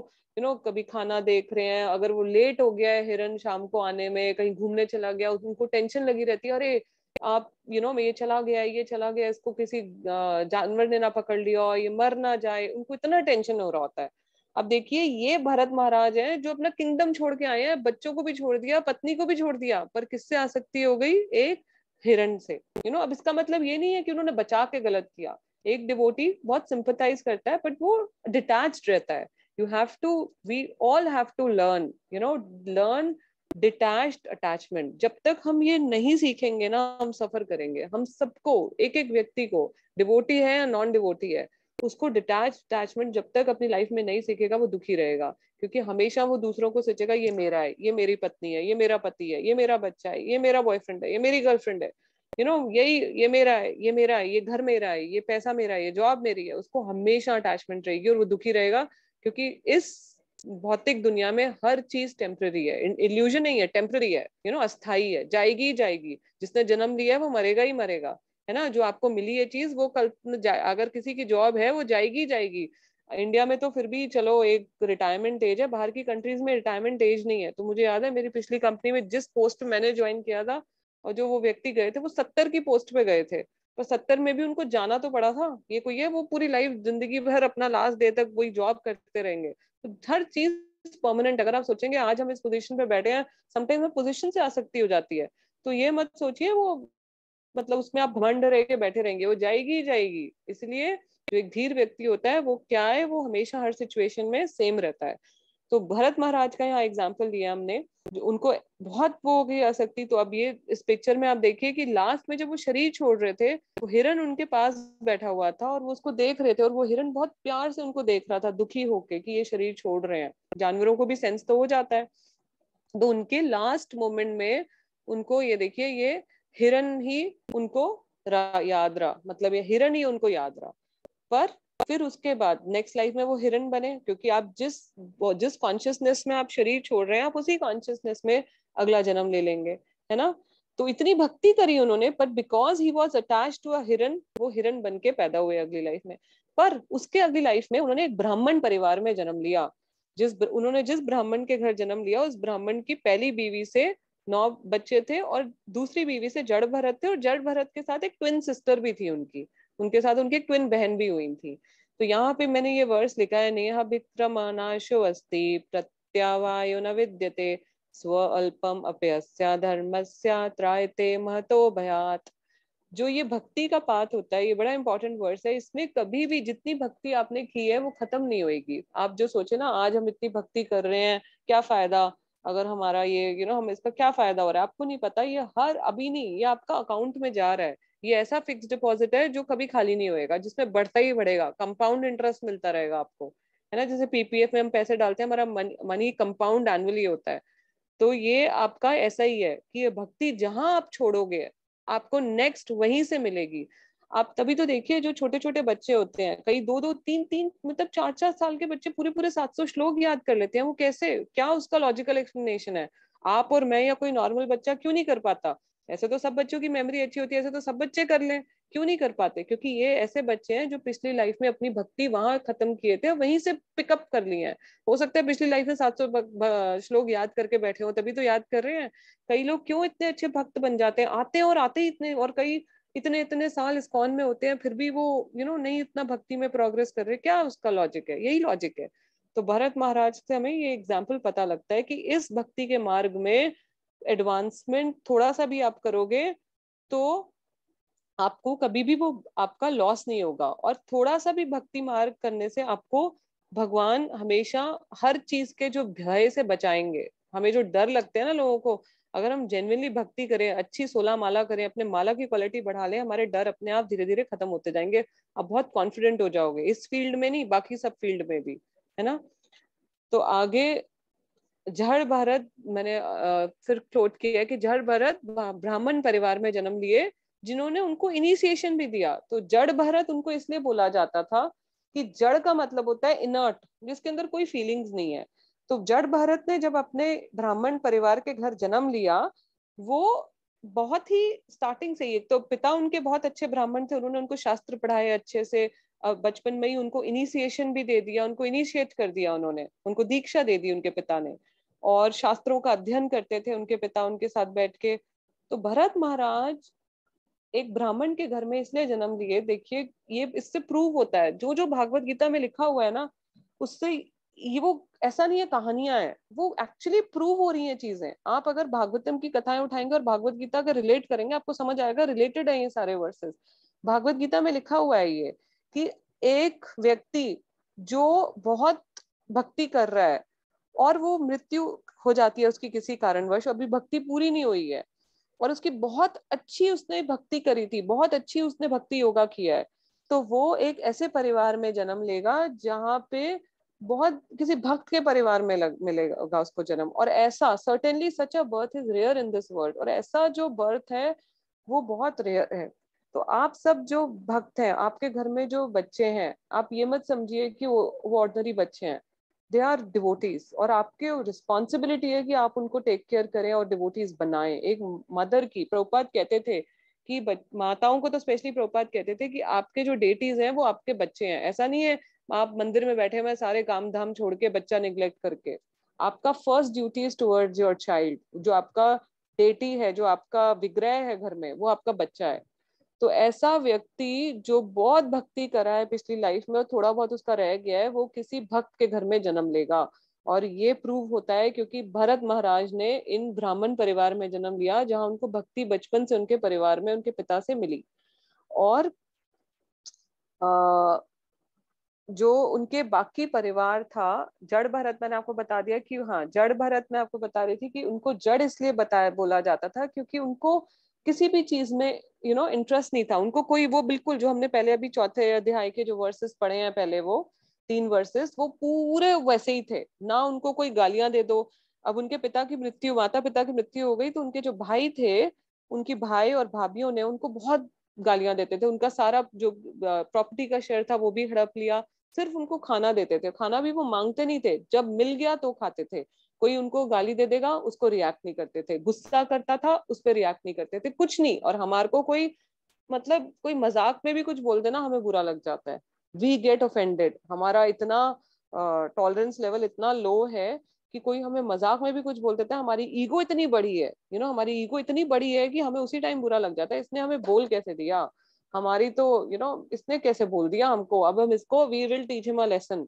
कभी खाना देख रहे हैं, अगर वो लेट हो गया है हिरन शाम को आने में, कहीं घूमने चला गया, उनको टेंशन लगी रहती है, अरे आप ये चला गया, ये चला गया, इसको किसी जानवर ने ना पकड़ लिया और ये मर ना जाए, उनको इतना टेंशन हो रहा होता है। अब देखिए ये भरत महाराज हैं जो अपना किंगडम छोड़ के आए हैं, बच्चों को भी छोड़ दिया, पत्नी को भी छोड़ दिया, पर किससे आसक्ति हो गई? एक हिरण से। अब इसका मतलब ये नहीं है कि उन्होंने बचा के गलत किया। एक डिवोटी बहुत सिंपथाइज करता है बट वो डिटैच्ड रहता है। We all have to learn detached attachment. जब तक हम ये नहीं सीखेंगे ना, हम सफर करेंगे। हम सबको, एक एक व्यक्ति को, डिवोटी है या नॉन डिवोटी है, उसको अटैचमेंट जब तक अपनी लाइफ में नहीं सीखेगा वो दुखी रहेगा, क्योंकि हमेशा वो दूसरों को सोचेगा ये मेरा है, ये मेरी पत्नी है, ये मेरा पति है, ये मेरा बच्चा है, ये मेरा बॉयफ्रेंड है, ये मेरी गर्लफ्रेंड है, यही, ये मेरा है, ये मेरा है, ये घर मेरा है, ये पैसा मेरा है, ये जॉब मेरी है। उसको हमेशा अटैचमेंट रहेगी और वो दुखी रहेगा, क्योंकि इस भौतिक दुनिया में हर चीज टेम्पररी है, इल्यूजन नहीं है, टेम्पररी है, अस्थाई है, जाएगी ही जाएगी। जिसने जन्म लिया है वो मरेगा ही मरेगा, है ना। जो आपको मिली है चीज वो कल अगर किसी की जॉब है वो जाएगी जाएगी। इंडिया में तो फिर भी चलो एक रिटायरमेंट एज है, बाहर की कंट्रीज में रिटायरमेंट एज नहीं है। तो मुझे याद है मेरी पिछली कंपनी में जिस पोस्ट मैंने ज्वाइन किया था और जो वो व्यक्ति गए थे वो 70 की पोस्ट पे गए थे, पर 70 में भी उनको जाना तो पड़ा था। ये कोई है वो पूरी लाइफ जिंदगी भर अपना लास्ट डे तक वही जॉब करते रहेंगे। तो हर चीज परमानेंट। अगर आप सोचेंगे आज हम इस पोजीशन पे बैठे हैं, समटाइम्स पोजीशन से आसक्ति हो जाती है, तो ये मत सोचिए वो मतलब उसमें आप घमंड रह के बैठे रहेंगे, वो जाएगी ही जाएगी। इसलिए जो एक धीर व्यक्ति होता है वो क्या है, वो हमेशा हर सिचुएशन में सेम रहता है। तो भरत महाराज का यहाँ एग्जाम्पल दिया हमने, उनको बहुत वो हो गई आसक्ति। तो अब ये इस पिक्चर में आप देखिए कि लास्ट में जब वो शरीर छोड़ रहे थे, वो हिरन उनके पास बैठा हुआ था और वो उसको देख रहे थे, और वो हिरन बहुत प्यार से उनको देख रहा था, दुखी होके कि ये शरीर छोड़ रहे हैं। जानवरों को भी सेंस तो हो जाता है। तो उनके लास्ट मोमेंट में उनको ये देखिए, ये हिरन ही उनको याद रहा, मतलब ये हिरन ही उनको याद रहा। पर फिर उसके बाद नेक्स्ट लाइफ में वो हिरन बने, क्योंकि आप जिस कॉन्शियसनेस में आप शरीर छोड़ रहे हैं, आप उसी कॉन्शियसनेस में अगला जन्म ले लेंगे, है ना। तो इतनी भक्ति करी उन्होंने, but because he was attached to a हिरन, वो हिरन बन के पैदा हुए अगली लाइफ में। पर उसके अगली लाइफ में उन्होंने एक ब्राह्मण परिवार में जन्म लिया। उन्होंने जिस ब्राह्मण के घर जन्म लिया, उस ब्राह्मण की पहली बीवी से 9 बच्चे थे, और दूसरी बीवी से जड़ भरत थे, और जड़ भरत के साथ एक ट्विन सिस्टर भी थी उनके साथ उनकी एक ट्विन बहन भी हुई थी। तो यहाँ पे मैंने ये वर्स लिखा है, नेहा विक्रमनाशो अस्ति प्रत्यावायो न विद्यते स्व अल्पम अप्यस्या धर्मस्या त्रायते महतो भयात। जो ये भक्ति का पाठ होता है, ये बड़ा इंपॉर्टेंट वर्स है। इसमें कभी भी जितनी भक्ति आपने की है वो खत्म नहीं होगी। आप जो सोचे ना, आज हम इतनी भक्ति कर रहे हैं, क्या फायदा अगर हमारा ये हम इसका क्या फायदा हो रहा है, आपको नहीं पता। ये अभी नहीं, ये आपका अकाउंट में जा रहा है। ये ऐसा फिक्स डिपॉजिट है जो कभी खाली नहीं होएगा, जिसमें बढ़ता ही बढ़ेगा, कंपाउंड इंटरेस्ट मिलता रहेगा आपको, है ना। जैसे पीपीएफ में हम पैसे डालते हैं, हमारा मनी कंपाउंड एनुअली होता है। तो ये आपका ऐसा ही है कि ये भक्ति जहां आप छोड़ोगे, आपको नेक्स्ट वहीं से मिलेगी। आप तभी तो देखिए, जो छोटे छोटे बच्चे होते हैं, कई 2-2, 3-3, मतलब 4-4 साल के बच्चे पूरे पूरे 700 श्लोक याद कर लेते हैं। वो कैसे, क्या उसका लॉजिकल एक्सप्लेनेशन है? आप और मैं या कोई नॉर्मल बच्चा क्यों नहीं कर पाता? ऐसे तो सब बच्चों की मेमोरी अच्छी होती है, ऐसे तो सब बच्चे कर लें, क्यों नहीं कर पाते? क्योंकि ये ऐसे बच्चे हैं जो पिछली लाइफ में अपनी भक्ति वहां खत्म किए थे, वहीं से पिकअप कर लिए हैं। हो सकता है पिछली लाइफ में 700 श्लोक याद करके बैठे हो, तभी तो याद कर रहे हैं। कई लोग क्यों इतने अच्छे भक्त बन जाते हैं, आते हैं और आते ही इतने, और कई इतने इतने साल इस्कॉन में होते हैं, फिर भी वो नहीं इतना भक्ति में प्रोग्रेस कर रहे। क्या उसका लॉजिक है? यही लॉजिक है। तो भरत महाराज से हमें ये एग्जाम्पल पता लगता है कि इस भक्ति के मार्ग में एडवांसमेंट थोड़ा सा भी आप करोगे तो आपको कभी भी वो आपका लॉस नहीं होगा। और थोड़ा सा भी भक्ति मार्ग करने से आपको भगवान हमेशा हर चीज के जो भय से बचाएंगे। हमें जो डर लगते हैं ना लोगों को, अगर हम जेन्युइनली भक्ति करें, अच्छी 16 माला करें, अपने माला की क्वालिटी बढ़ा लें, हमारे डर अपने आप धीरे धीरे खत्म होते जाएंगे। आप बहुत कॉन्फिडेंट हो जाओगे, इस फील्ड में नहीं, बाकी सब फील्ड में भी, है ना। तो आगे जड़ भरत, मैंने फिर क्लोट किया कि जड़ भरत ब्राह्मण परिवार में जन्म लिए, जिन्होंने उनको इनिशिएशन भी दिया। तो जड़ भरत उनको इसलिए बोला जाता था कि जड़ का मतलब होता है इनर्ट, जिसके अंदर कोई फीलिंग्स नहीं है। तो जड़ भरत ने जब अपने ब्राह्मण परिवार के घर जन्म लिया, वो बहुत ही स्टार्टिंग से ही, तो पिता उनके बहुत अच्छे ब्राह्मण थे, उन्होंने उनको शास्त्र पढ़ाए अच्छे से, बचपन में ही उनको इनिशिएशन भी दे दिया, उनको इनिशिएट कर दिया, उन्होंने उनको दीक्षा दे दी उनके पिता ने, और शास्त्रों का अध्ययन करते थे उनके पिता उनके साथ बैठ के। तो भरत महाराज एक ब्राह्मण के घर में इसलिए जन्म लिए, देखिए ये इससे प्रूव होता है, जो जो भागवत गीता में लिखा हुआ है ना, उससे ये वो ऐसा नहीं है कहानियां हैं, वो एक्चुअली प्रूव हो रही हैं चीजें। आप अगर भागवतम की कथाएं उठाएंगे और भागवत गीता का रिलेट करेंगे, आपको समझ आएगा रिलेटेड है ये सारे वर्सेस। भागवत गीता में लिखा हुआ है ये कि एक व्यक्ति जो बहुत भक्ति कर रहा है और वो मृत्यु हो जाती है उसकी किसी कारणवश, अभी भक्ति पूरी नहीं हुई है, और उसकी बहुत अच्छी उसने भक्ति करी थी, बहुत अच्छी उसने भक्ति योगा किया है, तो वो एक ऐसे परिवार में जन्म लेगा जहाँ पे बहुत किसी भक्त के परिवार में मिलेगा उसको जन्म। और ऐसा certainly such a birth is rare in this world, और ऐसा जो बर्थ है वो बहुत रेयर है। तो आप सब जो भक्त हैं, आपके घर में जो बच्चे हैं, आप ये मत समझिए कि वो ऑर्डिनरी बच्चे हैं, दे आर डिवोटीज, और आपके रिस्पॉन्सिबिलिटी है कि आप उनको टेक केयर करें और डिवोटीज बनाएं। एक मदर की, प्रभुपाद कहते थे कि माताओं को तो स्पेशली प्रभुपाद कहते थे कि आपके जो डेटीज हैं वो आपके बच्चे हैं। ऐसा नहीं है आप मंदिर में बैठे हुए सारे काम धाम छोड़ के बच्चा निग्लेक्ट करके, आपका first duty is towards your child. जो आपका डेटी है, जो आपका विग्रह है घर में, वो आपका बच्चा है। तो ऐसा व्यक्ति जो बहुत भक्ति करा है पिछली लाइफ में, थोड़ा बहुत उसका रह गया है, वो किसी भक्त के घर में जन्म लेगा। और ये प्रूव होता है क्योंकि भरत महाराज ने इन ब्राह्मण परिवार में जन्म लिया, जहां उनको भक्ति बचपन से उनके परिवार में उनके पिता से मिली। और जो उनके बाकी परिवार था, जड़ भरत, मैंने आपको बता दिया कि हाँ, जड़ भरत मैं आपको बता रही थी कि उनको जड़ इसलिए बताया बोला जाता था क्योंकि उनको किसी भी चीज में इंटरेस्ट नहीं था। उनको कोई वो बिल्कुल, जो हमने पहले अभी चौथे अध्याय के जो वर्सेस पढ़े हैं पहले, वो 3 वर्सेस, वो पूरे वैसे ही थे ना। उनको कोई गालियां दे दो, अब उनके पिता की मृत्यु, माता पिता की मृत्यु हो गई, तो उनके जो भाई थे, उनकी भाई और भाभीियों ने उनको बहुत गालियां देते थे। उनका सारा जो प्रॉपर्टी का शेयर था वो भी हड़प लिया, सिर्फ उनको खाना देते थे। खाना भी वो मांगते नहीं थे, जब मिल गया तो खाते थे। कोई उनको गाली दे देगा उसको रिएक्ट नहीं करते थे, गुस्सा करता था उस पर रिएक्ट नहीं करते थे, कुछ नहीं। और हमारे को कोई मतलब कोई मजाक में भी कुछ बोल देना हमें बुरा लग जाता है, वी गेट ऑफेंडेड। हमारा इतना टॉलरेंस लेवल इतना लो है कि कोई हमें मजाक में भी कुछ बोल देता है, हमारी ईगो इतनी बड़ी है, हमारी ईगो इतनी बड़ी है कि हमें उसी टाइम बुरा लग जाता है, इसने हमें बोल कैसे दिया, हमारी तो इसने कैसे बोल दिया हमको, अब हम इसको we will teach him a lesson.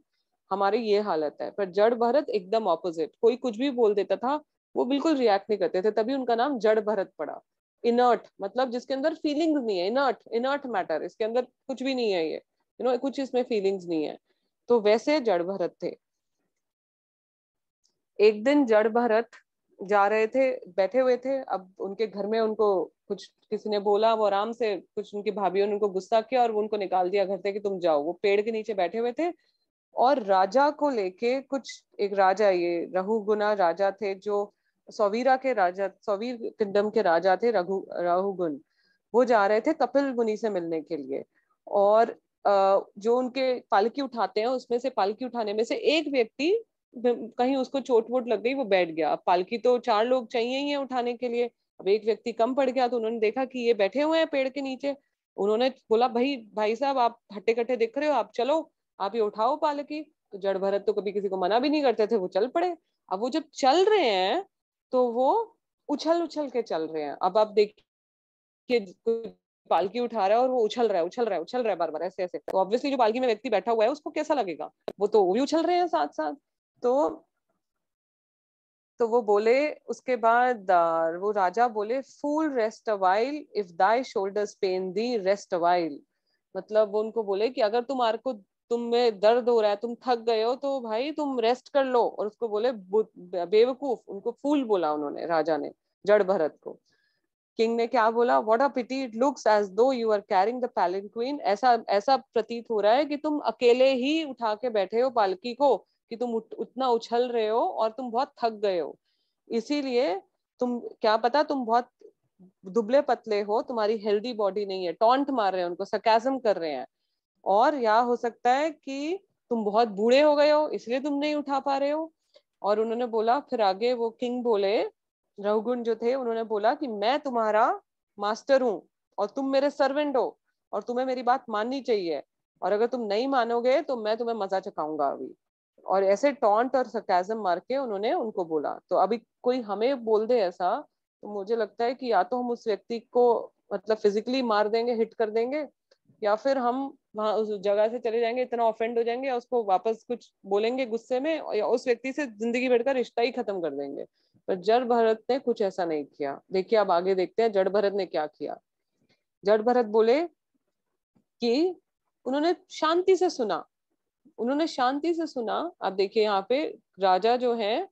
हमारी ये हालत है। पर जड़ भरत एकदम ऑपोजिट, कोई कुछ भी बोल देता था वो बिल्कुल रिएक्ट नहीं करते थे, तभी उनका नाम जड़ भरत पड़ा। इनर्ट मतलब जिसके अंदर फीलिंग्स नहीं है, इनर्ट, इनर्ट मैटर, इसके अंदर कुछ भी नहीं है, ये कुछ इसमें फीलिंग्स नहीं है। तो वैसे जड़ भरत थे। एक दिन जड़ भरत जा रहे थे, बैठे हुए थे, अब उनके घर में उनको कुछ किसी ने बोला, वो आराम से, कुछ उनकी भाभीियों ने उनको गुस्सा किया और वो उनको निकाल दिया घर से कि तुम जाओ। वो पेड़ के नीचे बैठे हुए थे और राजा को लेके, कुछ एक राजा, ये रघुगुना राजा थे, जो सौवीरा के राजा, सौवीर किंगडम के राजा थे, रघुगुन। वो जा रहे थे कपिल मुनि से मिलने के लिए। और जो उनके पालकी उठाते हैं, उसमें से पालकी उठाने में से एक व्यक्ति, कहीं उसको चोट वोट लग गई, वो बैठ गया। अब पालकी तो 4 लोग चाहिए ही है उठाने के लिए, अब एक व्यक्ति कम पड़ गया, तो उन्होंने देखा कि ये बैठे हुए हैं पेड़ के नीचे। उन्होंने बोला, भाई साहब, आप हट्टे कट्टे दिख रहे हो, आप चलो, आप ये उठाओ पालकी। तो जड़ भरत तो कभी किसी को मना भी नहीं करते थे, वो चल पड़े। अब वो जब चल रहे हैं तो वो उछल उछल के चल रहे हैं। अब आप देखिए, पालकी उठा रहा है और वो उछल रहा है, उछल रहा है, उछल रहा है बार बार, ऐसे ऐसे, तो ऑब्वियसली जो पालकी में व्यक्ति बैठा हुआ है उसको कैसा लगेगा, वो तो वो भी उछल रहे हैं साथ साथ। तो वो बोले, उसके बाद वो राजा बोले, fool rest a while, if thy shoulders pain thee rest a while. मतलब वो उनको बोले कि अगर तुम में दर्द हो रहा है, तुम थक गए हो, तो भाई तुम रेस्ट कर लो। और उसको बोले बेवकूफ, उनको फूल बोला उन्होंने, राजा ने जड़ भरत को। किंग ने क्या बोला, what a pity, it looks as though you are carrying the palanquin. ऐसा ऐसा प्रतीत हो रहा है कि तुम अकेले ही उठा के बैठे हो पालकी को, कि तुम उतना उछल रहे हो और तुम बहुत थक गए हो, इसीलिए तुम, क्या पता तुम बहुत दुबले पतले हो, तुम्हारी हेल्दी बॉडी नहीं है। टॉन्ट मार रहे हैं उनको, सरकाज़म कर रहे हैं। और या हो सकता है कि तुम बहुत बूढ़े हो गए हो, इसलिए तुम नहीं उठा पा रहे हो। और उन्होंने बोला, फिर आगे वो किंग बोले रघुगुण जो थे उन्होंने बोला कि मैं तुम्हारा मास्टर हूँ और तुम मेरे सर्वेंट हो और तुम्हें मेरी बात माननी चाहिए, और अगर तुम नहीं मानोगे तो मैं तुम्हें मजा चखाऊंगा अभी। और ऐसे टॉन्ट और सरकाजम मार के उन्होंने उनको बोला। तो अभी कोई हमें बोल दे ऐसा, तो मुझे लगता है कि या तो हम उस व्यक्ति को मतलब फिजिकली मार देंगे, हिट कर देंगे, या फिर हम वहां उस जगह से चले जाएंगे, इतना ऑफेंड हो जाएंगे या उसको वापस कुछ बोलेंगे गुस्से में, या उस व्यक्ति से जिंदगी भर का रिश्ता ही खत्म कर देंगे। पर जड़ भरत ने कुछ ऐसा नहीं किया। देखिए अब आगे देखते हैं जड़ भरत ने क्या किया। जड़ भरत बोले कि उन्होंने शांति से सुना, उन्होंने शांति से सुना। अब देखिए यहाँ पे राजा जो है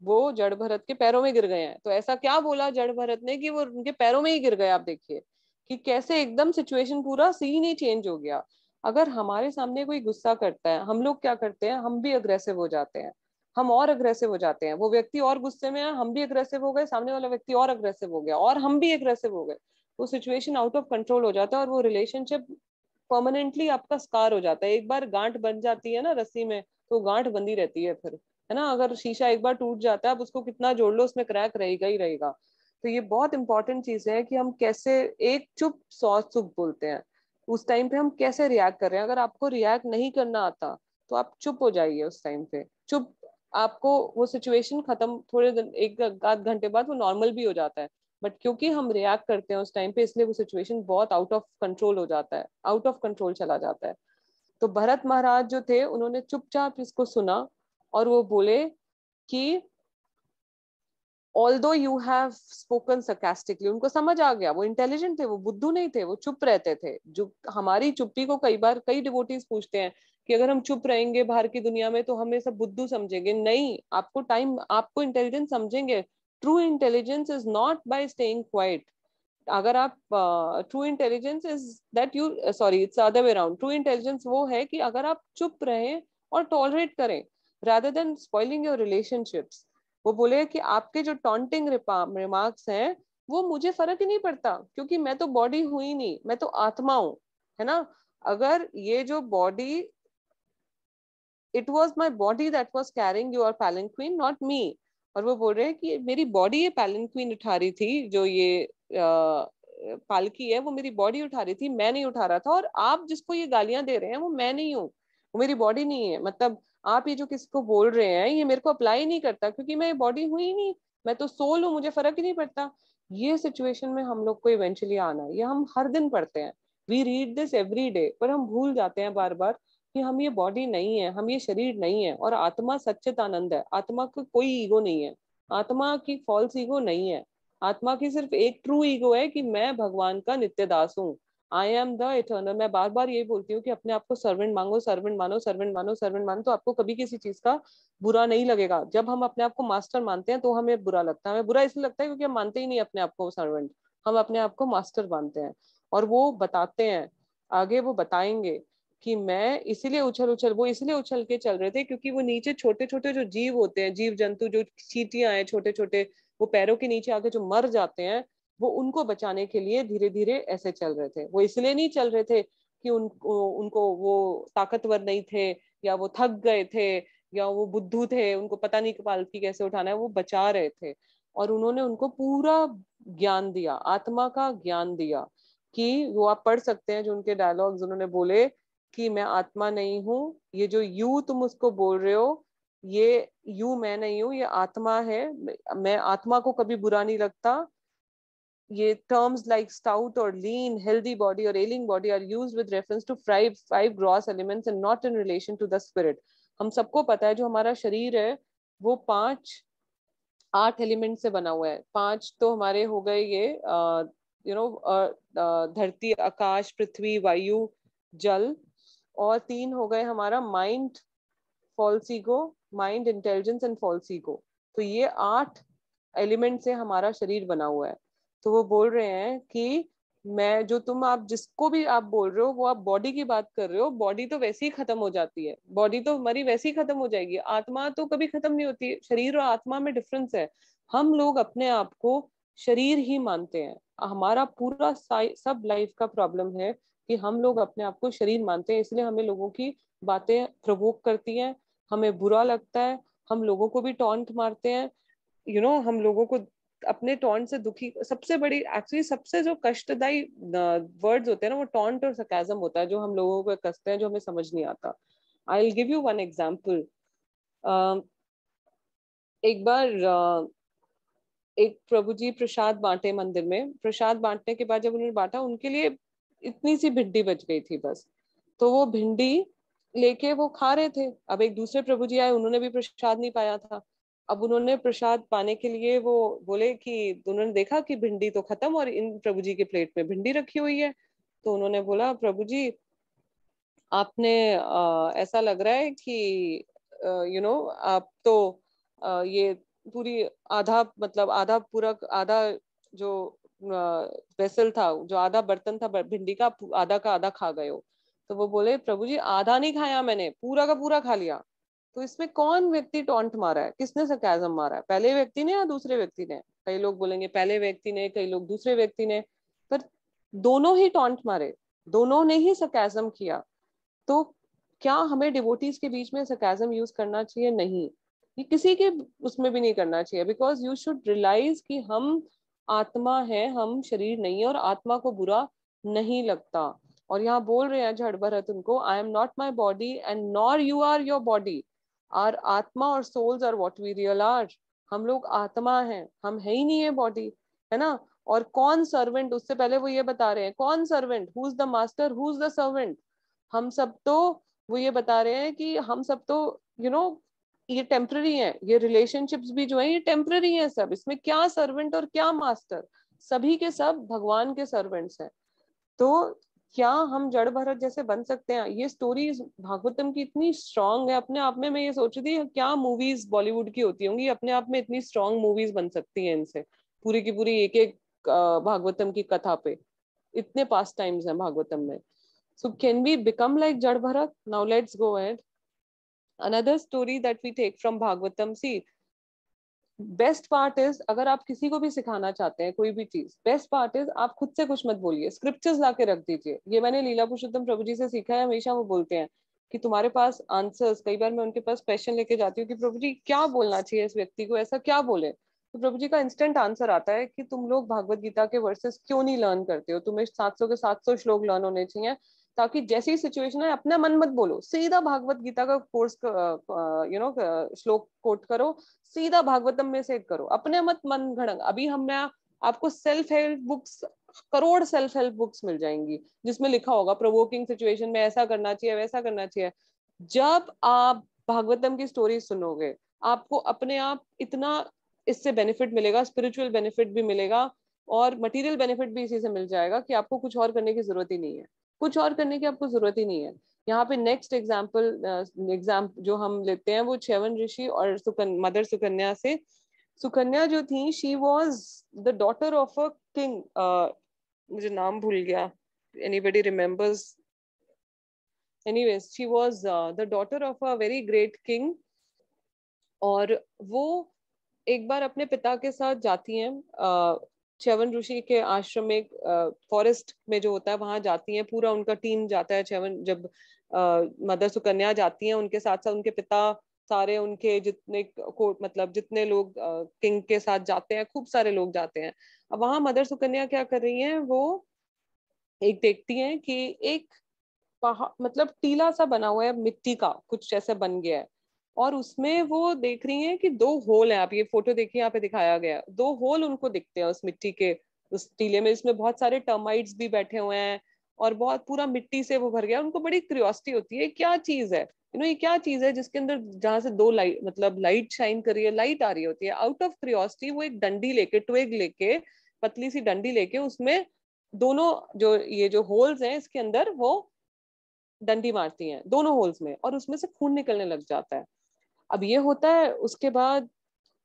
वो जड़ भरत के पैरों में गिर गए हैं। तो ऐसा क्या बोला जड़ भरत ने कि वो उनके पैरों में ही गिर गए। आप देखिए कि कैसे एकदम सिचुएशन, पूरा सीन ही चेंज हो गया। अगर हमारे सामने कोई गुस्सा करता है, हम लोग क्या करते हैं, हम भी अग्रेसिव हो जाते हैं, हम और अग्रेसिव हो जाते हैं। वो व्यक्ति और गुस्से में है, हम भी अग्रेसिव हो गए, सामने वाला व्यक्ति और अग्रेसिव हो गया और हम भी अग्रेसिव हो गए। वो सिचुएशन आउट ऑफ कंट्रोल हो जाता है और वो रिलेशनशिप परमानेंटली आपका स्कार हो जाता है। एक बार गांठ बन जाती है ना रस्सी में, तो गांठ बंदी रहती है फिर, है ना। अगर शीशा एक बार टूट जाता है, अब उसको कितना जोड़ लो उसमें क्रैक रहेगा ही रहेगा। तो ये बहुत इंपॉर्टेंट चीज है कि हम कैसे एक चुप 100 चुप बोलते हैं। उस टाइम पे हम कैसे रिएक्ट कर रहे हैं। अगर आपको रिएक्ट नहीं करना आता तो आप चुप हो जाइए उस टाइम पे। चुप, आपको वो सिचुएशन खत्म, थोड़े दिन एक आध घंटे बाद वो नॉर्मल भी हो जाता है। बट क्योंकि हम रिएक्ट करते हैं उस टाइम पे, इसलिए वो सिचुएशन बहुत आउट ऑफ कंट्रोल हो जाता है, आउट ऑफ कंट्रोल चला जाता है। तो भरत महाराज जो थे उन्होंने चुपचाप इसको सुना और वो बोले कि although you have spoken sarcastically, उनको समझ आ गया, वो इंटेलिजेंट थे, वो बुद्धू नहीं थे, वो चुप रहते थे। जो हमारी चुप्पी को कई बार कई डिवोटीज पूछते हैं कि अगर हम चुप रहेंगे बाहर की दुनिया में तो हमें सब बुद्धू समझेंगे। नहीं, आपको टाइम, आपको इंटेलिजेंस समझेंगे। True intelligence is not bye staying quite. अगर आप true intelligence is that you, sorry it's other way around. True intelligence वो है कि अगर आप चुप रहें और टॉलरेट करें rather than spoiling your relationships। वो बोले कि आपके जो टॉन्टिंग रिमार्क्स हैं वो मुझे फर्क ही नहीं पड़ता, क्योंकि मैं तो बॉडी हूं ही नहीं, मैं तो आत्मा हूं, है ना। अगर ये जो body, it was my body that was carrying your palanquin not me. और वो बोल रहे हैं कि मेरी बॉडी ये पैलेंक्वीन उठा रही थी, जो ये पालकी है वो मेरी बॉडी उठा रही थी, मैं नहीं उठा रहा था। और आप जिसको ये गालियां दे रहे हैं वो मैं नहीं हूँ, वो मेरी बॉडी नहीं है। मतलब आप ये जो किसको बोल रहे हैं ये मेरे को अप्लाई नहीं करता, क्योंकि मैं बॉडी हुई ही नहीं, मैं तो सोल हूँ, मुझे फर्क ही नहीं पड़ता। ये सिचुएशन में हम लोग को इवेंचुअली आना है। ये हम हर दिन पढ़ते हैं, we read this every day, पर हम भूल जाते हैं बार बार कि हम ये बॉडी नहीं है, हम ये शरीर नहीं है। और आत्मा सच्चित आनंद है, आत्मा का कोई ईगो नहीं है, आत्मा की फॉल्स ईगो नहीं है। आत्मा की सिर्फ एक ट्रू ईगो है कि मैं भगवान का नित्य दास हूँ, आई एम द इटर्नल। मैं बार बार यही बोलती हूँ कि अपने आप को सर्वेंट मांगो, सर्वेंट मानो, सर्वेंट मानो, सर्वेंट मानो, तो आपको कभी किसी चीज का बुरा नहीं लगेगा। जब हम अपने आप को मास्टर मानते हैं तो हमें बुरा लगता है। हमें बुरा इसलिए लगता है क्योंकि हम मानते ही नहीं अपने आप को सर्वेंट, हम अपने आप को मास्टर मानते हैं। और वो बताते हैं आगे, वो बताएंगे कि मैं इसीलिए उछल उछल, वो इसलिए उछल के चल रहे थे क्योंकि वो नीचे छोटे छोटे जो जीव होते हैं, जीव जंतु, जो चींटियां हैं छोटे छोटे, वो पैरों के नीचे आके जो मर जाते हैं, वो उनको बचाने के लिए धीरे धीरे ऐसे चल रहे थे। वो इसलिए नहीं चल रहे थे कि उनको वो ताकतवर नहीं थे, या वो थक गए थे, या वो बुद्धू थे, उनको पता नहीं कि पालकी कैसे उठाना है, वो बचा रहे थे। और उन्होंने उनको पूरा ज्ञान दिया, आत्मा का ज्ञान दिया। कि वो आप पढ़ सकते हैं जो उनके डायलॉग्स, उन्होंने बोले कि मैं आत्मा नहीं हूँ, ये जो यू तुम उसको बोल रहे हो, ये यू मैं नहीं हूँ, ये आत्मा है, मैं आत्मा को कभी बुरा नहीं लगता। ये terms like stout or lean, healthy body or ailing body are used with reference to five gross elements and not in relation to the spirit। हम सबको पता है जो हमारा शरीर है वो 8 एलिमेंट से बना हुआ है। 5 तो हमारे हो गए ये धरती, आकाश, पृथ्वी, वायु, जल, और 3 हो गए हमारा mind, false ego, mind, intelligence and false ego. तो ये 8 एलिमेंट से हमारा शरीर बना हुआ है। तो वो बोल रहे हैं कि मैं जो तुम, आप जिसको भी आप बोल रहे हो वो आप बॉडी की बात कर रहे हो, बॉडी तो वैसे ही खत्म हो जाती है, बॉडी तो हमारी वैसे ही खत्म हो जाएगी, आत्मा तो कभी खत्म नहीं होती। शरीर और आत्मा में डिफरेंस है। हम लोग अपने आप को शरीर ही मानते हैं, हमारा पूरा सब लाइफ का प्रॉब्लम है कि हम लोग अपने आप को शरीर मानते हैं। इसलिए हमें लोगों की बातें प्रोवोक करती हैं, हमें बुरा लगता है, हम लोगों को भी टॉन्ट मारते हैं, हम लोगों को अपने टॉन्ट से दुखी, सबसे बड़ी एक्चुअली सबसे जो कष्टदायी वर्ड्स होते हैं ना वो टॉन्ट और सरकाज़म होता है, जो हम लोगों को कसते हैं, जो हमें समझ नहीं आता. I will give you one example. एक बार एक प्रभु जी प्रसाद बांटे मंदिर में. प्रसाद बांटने के बाद जब उन्होंने बांटा, उनके लिए इतनी सी भिंडी बच गई थी बस. तो वो भिंडी लेके वो खा रहे थे. अब एक दूसरे प्रभु जी आए, उन्होंने भी प्रसाद नहीं पाया था. अब उन्होंने प्रसाद पाने के लिए वो बोले कि, उन्होंने देखा कि भिंडी तो खत्म और इन प्रभु जी के प्लेट में भिंडी रखी हुई है. तो उन्होंने बोला, प्रभु जी आपने ऐसा लग रहा है कि आप तो ये पूरी आधा, मतलब आधा पूरा, आधा जो वेसल था, जो आधा बर्तन था भिंडी का आधा खा गए हो. तो वो बोले, प्रभु जी आधा नहीं खाया मैंने, पूरा का पूरा खा लिया. तो इसमें कौन व्यक्ति टॉन्ट मारा है, किसने सरकाज़म मारा है, पहले व्यक्ति ने या दूसरे व्यक्ति ने? कई लोग बोलेंगे पहले व्यक्ति ने, कई लोग दूसरे व्यक्ति ने, पर दोनों ही टॉन्ट मारे, दोनों ने ही सरकाज़म किया. तो क्या हमें डिवोटीज के बीच में सरकाज़म यूज करना चाहिए? नहीं, ये किसी के उसमें भी नहीं करना चाहिए. बिकॉज यू शुड रियलाइज कि हम आत्मा है, हम शरीर नहीं है, और आत्मा को बुरा नहीं लगता. और यहाँ बोल रहे हैं जड़ भरत उनको, I am not my body and nor you are your body. Are atma और souls are what we real are. हम लोग आत्मा हैं, हम है ही नहीं है बॉडी, है ना. और कौन सर्वेंट, उससे पहले वो ये बता रहे हैं, कौन servant, who is the master, who is the servant. हम सब तो, वो ये बता रहे हैं कि हम सब तो ये टेम्पररी है, ये रिलेशनशिप्स भी जो है ये टेम्पररी है सब. इसमें क्या सर्वेंट और क्या मास्टर, सभी के सब भगवान के सर्वेंट्स हैं. तो क्या हम जड़ भरत जैसे बन सकते हैं? ये स्टोरी भागवतम की इतनी स्ट्रांग है अपने आप में. मैं ये सोच रही थी क्या मूवीज बॉलीवुड की होती होंगी, अपने आप में इतनी स्ट्रांग मूवीज बन सकती हैं इनसे, पूरी की पूरी एक एक भागवतम की कथा पे. इतने पास टाइम्स हैं भागवतम में. So can we become like Jad Bharat? Now let's go ahead. Another story that we take from Bhagavatam. See, best part is, अगर आप किसी को भी सिखाना चाहते हैं कोई भी चीज, बेस्ट पार्ट इज आप खुद से कुछ मत बोलिए, स्क्रिप्चर्स लाके रख दीजिए. ये मैंने लीला पुरुषोत्तम प्रभु जी से सीखा है. हमेशा वो बोलते हैं कि तुम्हारे पास आंसर्स, कई बार मैं उनके पास क्वेश्चन लेके जाती हूँ कि प्रभु जी क्या बोलना चाहिए इस व्यक्ति को, ऐसा क्या बोले. तो प्रभु जी का इंस्टेंट आंसर आता है कि तुम लोग भागवत गीता के वर्सेस क्यों नहीं लर्न करते हो. तुम्हें 700 के 700 श्लोक लर्न होने चाहिए, ताकि जैसी सिचुएशन है अपना मन मत बोलो, सीधा भागवत गीता का कोर्स श्लोक कोट करो, सीधा भागवतम में से करो, अपने मत मन घड़ंग. अभी मैं आपको self help books, crore self help books मिल जाएंगी जिसमें लिखा होगा प्रोवोकिंग सिचुएशन में ऐसा करना चाहिए, वैसा करना चाहिए. जब आप भागवतम की स्टोरी सुनोगे, आपको अपने आप इतना इससे बेनिफिट मिलेगा, स्पिरिचुअल बेनिफिट भी मिलेगा और मटेरियल बेनिफिट भी इसी से मिल जाएगा कि आपको कुछ और करने की जरूरत ही नहीं है. कुछ और करने की आपको जरूरत ही नहीं है. यहाँ पे नेक्स्ट एग्जाम्पल जो हम लेते हैं वो च्यवन ऋषि और मदर सुकन्या से. सुकन्या जो थी, she was the daughter of a king, मुझे नाम भूल गया, anybody remembers? Anyways, she was the daughter of a very great king. और वो एक बार अपने पिता के साथ जाती हैं च्यवन ऋषि के आश्रम में, फॉरेस्ट में जो होता है वहां जाती हैं, पूरा उनका टीम जाता है. च्यवन जब मदर सुकन्या जाती हैं, उनके साथ साथ उनके पिता, सारे उनके जितने मतलब जितने लोग किंग के साथ जाते हैं, खूब सारे लोग जाते हैं. अब वहां मदर सुकन्या क्या कर रही हैं, वो एक देखती हैं कि एक मतलब टीला सा बना हुआ है, मिट्टी का कुछ ऐसा बन गया है, और उसमें वो देख रही हैं कि 2 होल हैं. आप ये फोटो देखिए, यहाँ पे दिखाया गया 2 होल उनको दिखते हैं उस मिट्टी के, उस टीले में. इसमें बहुत सारे टर्माइट्स भी बैठे हुए हैं और बहुत पूरा मिट्टी से वो भर गया. उनको बड़ी क्यूरियोसिटी होती है क्या चीज है, ये क्या चीज है जिसके अंदर जहां से 2 लाइट, मतलब लाइट शाइन कर रही है, लाइट आ रही होती है. आउट ऑफ क्यूरियोसिटी वो एक डंडी लेके, ट्विग लेके, पतली सी डंडी लेके, उसमें दोनों जो ये जो होल्स हैं इसके अंदर वो डंडी मारती हैं दोनों होल्स में, और उसमें से खून निकलने लग जाता है. अब ये होता है, उसके बाद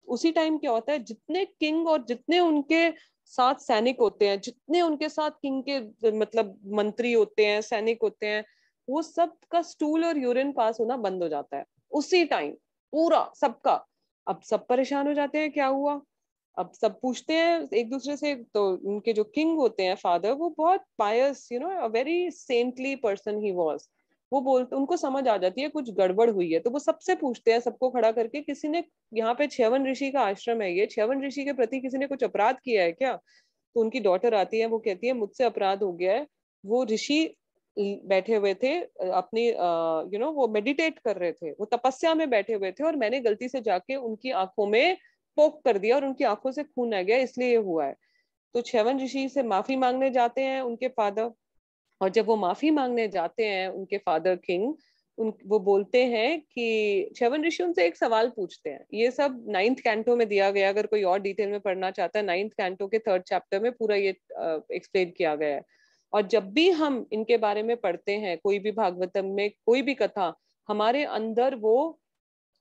उसी टाइम क्या होता है, जितने किंग और जितने उनके साथ सैनिक होते हैं, जितने उनके साथ किंग के मतलब मंत्री होते हैं, सैनिक होते हैं, वो सब का स्टूल और यूरिन पास होना बंद हो जाता है उसी टाइम, पूरा सबका. अब सब परेशान हो जाते हैं, क्या हुआ. अब सब पूछते हैं एक दूसरे से. तो उनके जो किंग होते हैं फादर, वो बहुत pious, a very saintly person he was. वो बोलते, उनको समझ आ जाती है कुछ गड़बड़ हुई है, तो वो सबसे पूछते हैं, सबको खड़ा करके, किसी ने यहाँ पे च्यवन ऋषि का आश्रम है, ये च्यवन ऋषि के प्रति किसी ने कुछ अपराध किया है क्या? तो उनकी डॉटर आती है, वो कहती है मुझसे अपराध हो गया है, वो ऋषि बैठे हुए थे अपनी वो मेडिटेट कर रहे थे, वो तपस्या में बैठे हुए थे, और मैंने गलती से जाके उनकी आंखों में पोक कर दिया और उनकी आंखों से खून आ गया, इसलिए ये हुआ है। तो च्यवन ऋषि से माफी मांगने जाते हैं उनके फादर, और जब वो माफी मांगने जाते हैं उनके फादर किंग, वो बोलते हैं कि च्यवन ऋषि उनसे एक सवाल पूछते हैं, ये सब 9th कैंटो में दिया गया, अगर कोई और डिटेल में पढ़ना चाहता है 9th कैंटो के 3rd चैप्टर में पूरा ये एक्सप्लेन किया गया है। और जब भी हम इनके बारे में पढ़ते हैं, कोई भी भागवतम में कोई भी कथा, हमारे अंदर वो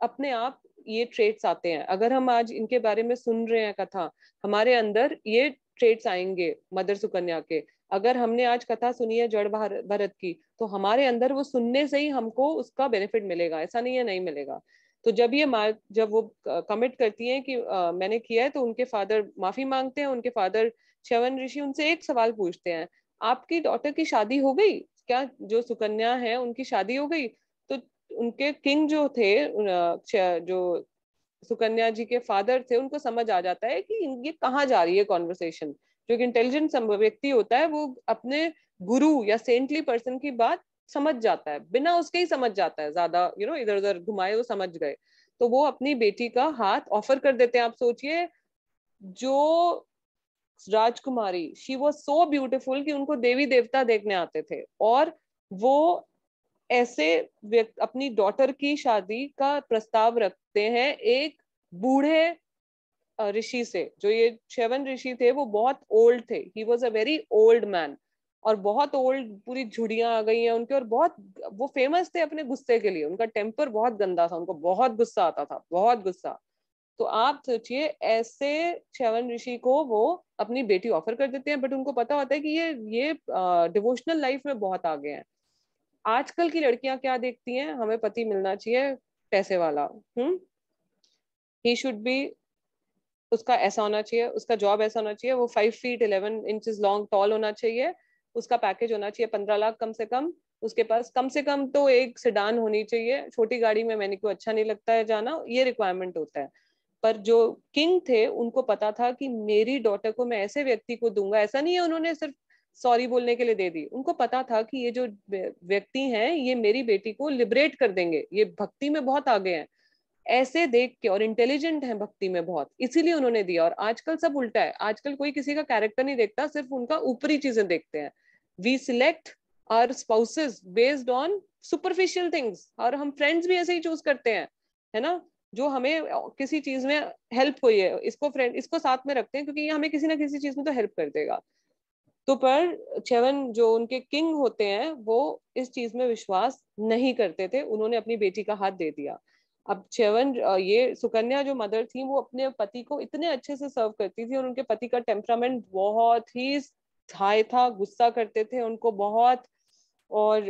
अपने आप ये ट्रेट्स आते हैं। अगर हम आज इनके बारे में सुन रहे हैं कथा, हमारे अंदर ये ट्रेट्स आएंगे मदर सुकन्या के। अगर हमने आज कथा सुनी है जड़ भरत की, तो हमारे अंदर वो सुनने से ही हमको उसका बेनिफिट मिलेगा, ऐसा नहीं है नहीं मिलेगा। तो जब वो कमिट करती हैं कि मैंने किया है, तो उनके फादर माफी मांगते हैं, उनके फादर च्यवन ऋषि उनसे एक सवाल पूछते हैं, आपकी डॉटर की शादी हो गई क्या? जो सुकन्या है उनकी शादी हो गई? तो उनके किंग जो थे, जो सुकन्या जी के फादर थे, उनको समझ आ जाता है कि ये कहाँ जा रही है कॉन्वर्सेशन। जो एक इंटेलिजेंट व्यक्ति होता है, वो अपने गुरु या सेंटली पर्सन की बात समझ जाता है, बिना उसके ही समझ जाता है, ज्यादा इधर उधर घुमाए वो समझ गए। तो वो अपनी बेटी का हाथ ऑफर कर देते हैं। आप सोचिए, जो राजकुमारी, शी वॉज सो ब्यूटिफुल कि उनको देवी देवता देखने आते थे, और वो ऐसे अपनी डॉटर की शादी का प्रस्ताव रखते हैं एक बूढ़े ऋषि से। जो ये च्यवन ऋषि थे वो बहुत ओल्ड थे, he was a very old man, और बहुत ओल्ड, पूरी झुर्रियां आ गई हैं उनके, और बहुत वो फेमस थे अपने गुस्से के लिए, उनका टेम्पर बहुत गंदा था, उनको बहुत गुस्सा आता था, बहुत गुस्सा। तो आप सोचिए, ऐसे च्यवन ऋषि को वो अपनी बेटी ऑफर कर देते हैं, बट उनको पता होता है कि ये डिवोशनल लाइफ में बहुत आगे हैं। आजकल की लड़कियां क्या देखती हैं, हमें पति मिलना चाहिए पैसे वाला, ही शुड बी, उसका ऐसा होना चाहिए, उसका जॉब ऐसा होना चाहिए, वो 5 फीट 11 इंचेस लॉन्ग टॉल होना चाहिए, उसका पैकेज होना चाहिए 15 लाख कम से कम, उसके पास कम से कम तो एक सेडान होनी चाहिए, छोटी गाड़ी में मैंने को अच्छा नहीं लगता है जाना, ये रिक्वायरमेंट होता है। पर जो किंग थे, उनको पता था कि मेरी डॉटर को मैं ऐसे व्यक्ति को दूंगा, ऐसा नहीं है उन्होंने सिर्फ सॉरी बोलने के लिए दे दी, उनको पता था कि ये जो व्यक्ति हैं ये मेरी बेटी को लिबरेट कर देंगे, ये भक्ति में बहुत आगे हैं, ऐसे देख के, और इंटेलिजेंट है भक्ति में बहुत, इसीलिए उन्होंने दिया। और आजकल सब उल्टा है, आजकल कोई किसी का कैरेक्टर नहीं देखता, सिर्फ उनका ऊपरी चीजें देखते हैं। We select our spouses based on superficial things, और हम फ्रेंड्स भी ऐसे ही चूज करते हैं, है ना, जो हमें किसी चीज में हेल्प हुई है, इसको साथ में रखते हैं, क्योंकि ये हमें किसी ना किसी चीज में तो हेल्प कर देगा। तो पर च्यवन जो उनके किंग होते हैं, वो इस चीज में विश्वास नहीं करते थे, उन्होंने अपनी बेटी का हाथ दे दिया। अब च्यवन, ये सुकन्या जो मदर थी, वो अपने पति को इतने अच्छे से सर्व करती थी, और उनके पति का टेम्परामेंट बहुत ही हाई था, गुस्सा करते थे उनको बहुत, और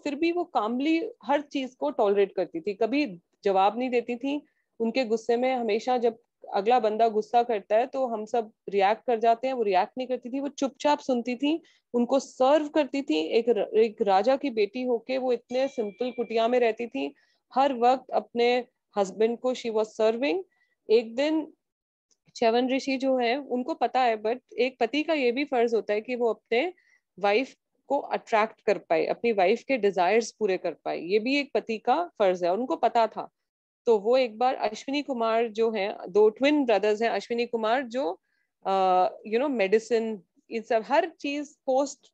फिर भी वो कामली हर चीज को टॉलरेट करती थी, कभी जवाब नहीं देती थी उनके गुस्से में। हमेशा जब अगला बंदा गुस्सा करता है तो हम सब रिएक्ट कर जाते हैं, वो रिएक्ट नहीं करती थी, वो चुपचाप सुनती थी, उनको सर्व करती थी। एक राजा की बेटी होके वो इतने सिंपल कुटिया में रहती थी, हर वक्त अपने हस्बैंड को शी वॉज सर्विंग। एक दिन च्यवन ऋषि जो है, उनको पता है, बट एक पति का ये भी फर्ज होता है कि वो अपने वाइफ को अट्रैक्ट कर पाए, अपनी वाइफ के डिजायर्स पूरे कर पाए, ये भी एक पति का फर्ज है, और उनको पता था। तो वो एक बार अश्विनी कुमार जो हैं, 2 ट्विन ब्रदर्स हैं अश्विनी कुमार, जो मेडिसिन, इन सब हर चीज पोस्ट,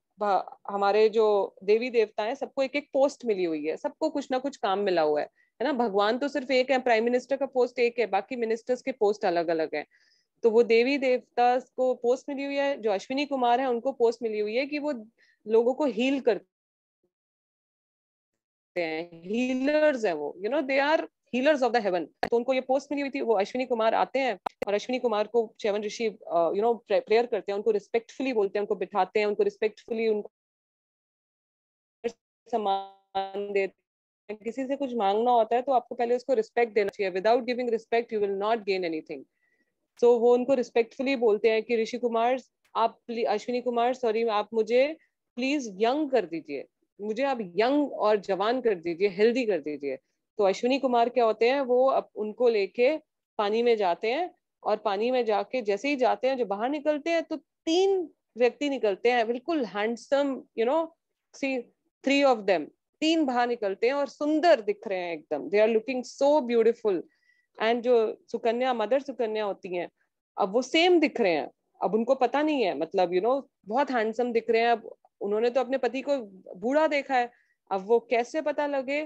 हमारे जो देवी देवता हैं सबको एक एक पोस्ट मिली हुई है, सबको कुछ ना कुछ काम मिला हुआ है ना। भगवान तो सिर्फ एक है, प्राइम मिनिस्टर का पोस्ट एक है, बाकी मिनिस्टर्स के पोस्ट अलग अलग है। तो वो देवी देवता को पोस्ट मिली हुई है, जो अश्विनी कुमार है उनको पोस्ट मिली हुई है कि वो लोगों को हील करते हैं, हीलर्स है वो, they are healers of the heaven. तो उनको ये पोस्ट मिली हुई थी, वो अश्विनी कुमार आते हैं, और अश्विनी कुमार को च्यवन ऋषि प्रेयर करते हैं, उनको रिस्पेक्टफुली बोलते हैं, उनको बिठाते हैं, उनको रिस्पेक्टफुली उनको सम्मान देते हैं। किसी से कुछ मांगना होता है तो आपको पहले उसको रिस्पेक्ट देना चाहिए, without giving respect you will not gain anything. तो वो उनको रिस्पेक्टफुली बोलते हैं कि ऋषि कुमार, आप अश्विनी कुमार सॉरी, आप मुझे प्लीज यंग कर दीजिए, मुझे आप यंग और जवान कर दीजिए, हेल्दी कर दीजिए। तो अश्विनी कुमार क्या होते हैं, वो उनको लेके पानी में जाते हैं, और पानी में जाके जैसे ही जाते हैं, जो बाहर निकलते हैं तो 3 व्यक्ति निकलते हैं, बिल्कुल हैंडसम, सी 3 ऑफ देम, 3 बाहर निकलते हैं और सुंदर दिख रहे हैं एकदम, they are looking so beautiful. And जो सुकन्या, मदर सुकन्या होती हैं, अब वो सेम दिख रहे हैं। अब उनको पता नहीं है, मतलब बहुत हैंडसम दिख रहे हैं। अब उन्होंने तो अपने पति को बूढ़ा देखा है, अब वो कैसे पता लगे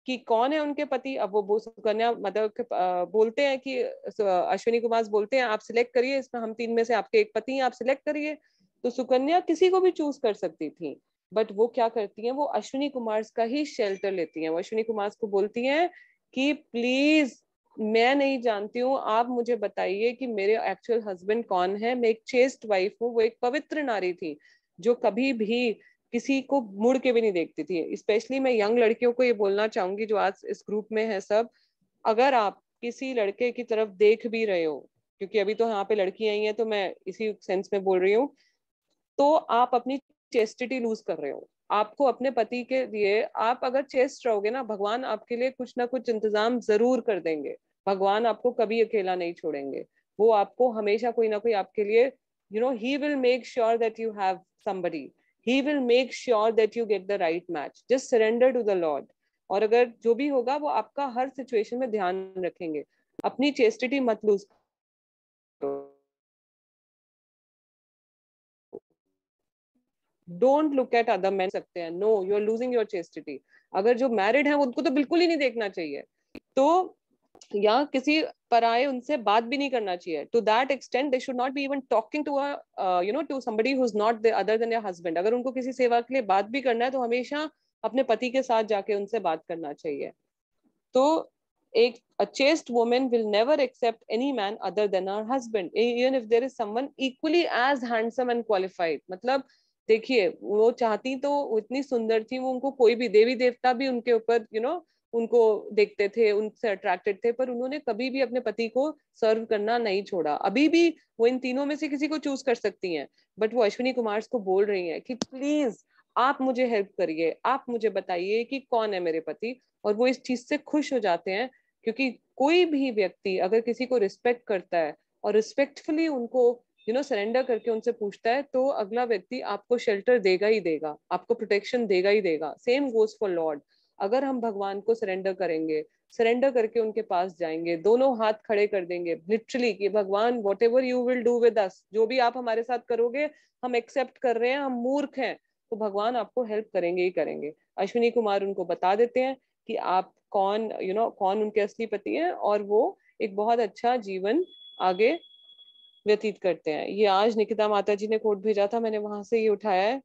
कि कौन है उनके पति। अब वो सुकन्या मदर के बोलते हैं कि अश्विनी कुमार बोलते हैं, आप सिलेक्ट करिए, इसमें हम 3 में से आपके एक पति हैं, आप सिलेक्ट करिए। तो सुकन्या किसी को भी चूज कर सकती थी, बट वो क्या करती हैं, वो अश्विनी कुमार का ही शेल्टर लेती हैं। वो अश्विनी कुमार को बोलती हैं कि प्लीज, मैं नहीं जानती हूँ, आप मुझे बताइए कि मेरे एक्चुअल हस्बैंड कौन है। मैं एक चेस्ट वाइफ हूँ। वो एक पवित्र नारी थी जो कभी भी किसी को मुड़ के भी नहीं देखती थी। स्पेशली मैं यंग लड़कियों को ये बोलना चाहूंगी जो आज इस ग्रुप में है सब, अगर आप किसी लड़के की तरफ देख भी रहे हो, क्योंकि अभी तो यहाँ पे लड़कियां ही हैं तो मैं इसी सेंस में बोल रही हूँ, तो आप अपनी चेस्टिटी लूज कर रहे हो। आपको अपने पति के लिए, आप अगर चेस्ट रहोगे ना, भगवान आपके लिए कुछ ना कुछ इंतजाम जरूर कर देंगे। भगवान आपको कभी अकेला नहीं छोड़ेंगे। वो आपको हमेशा कोई ना कोई आपके लिए, he will make sure that you have somebody. He will make sure that you get the right match. Just surrender to the Lord. और अगर जो भी होगा वो आपका हर सिचुएशन में ध्यान रखेंगे। अपनी चेस्टिटी मत लूज करो। Don't look at other man सकते हैं, no, you are losing your chastity. अगर जो मैरिड है उनको तो बिल्कुल ही नहीं देखना चाहिए, तो या किसी पराये उनसे बात भी नहीं करना चाहिए। To that extent they should not be even talking to to somebody who is not other than your husband. अगर उनको किसी सेवा के लिए बात भी करना है तो हमेशा अपने पति के साथ जाके उनसे बात करना चाहिए। तो एक a chaste woman will never accept any man other than her husband, even if there is someone equally as handsome and qualified. मतलब देखिए, वो चाहती तो वो इतनी सुंदर थी, वो उनको कोई भी देवी देवता भी उनके ऊपर उनको देखते थे, उनसे अट्रैक्टेड थे, पर उन्होंने कभी भी अपने पति को सर्व करना नहीं छोड़ा। अभी भी वो इन तीनों में से किसी को चूज कर सकती हैं, बट वो अश्विनी कुमार को बोल रही हैं कि प्लीज आप मुझे हेल्प करिए, आप मुझे बताइए कि कौन है मेरे पति। और वो इस चीज से खुश हो जाते हैं, क्योंकि कोई भी व्यक्ति अगर किसी को रिस्पेक्ट करता है और रिस्पेक्टफुली उनको सरेंडर करके उनसे पूछता है, तो अगला व्यक्ति आपको शेल्टर देगा ही देगा, आपको प्रोटेक्शन देगा ही देगा। Same goes for Lord. अगर हम भगवान को सरेंडर करेंगे, सरेंडर करके उनके पास जाएंगे, दोनों हाथ खड़े कर देंगे लिटरली कि भगवान what ever you will do with us, जो भी आप हमारे साथ करोगे हम एक्सेप्ट कर रहे हैं, हम मूर्ख हैं, तो भगवान आपको हेल्प करेंगे ही करेंगे। अश्विनी कुमार उनको बता देते हैं कि आप कौन कौन उनके असली पति हैं, और वो एक बहुत अच्छा जीवन आगे व्यतीत करते हैं। ये आज निकिता माता जी ने कोट भेजा था, मैंने वहां से ये उठाया है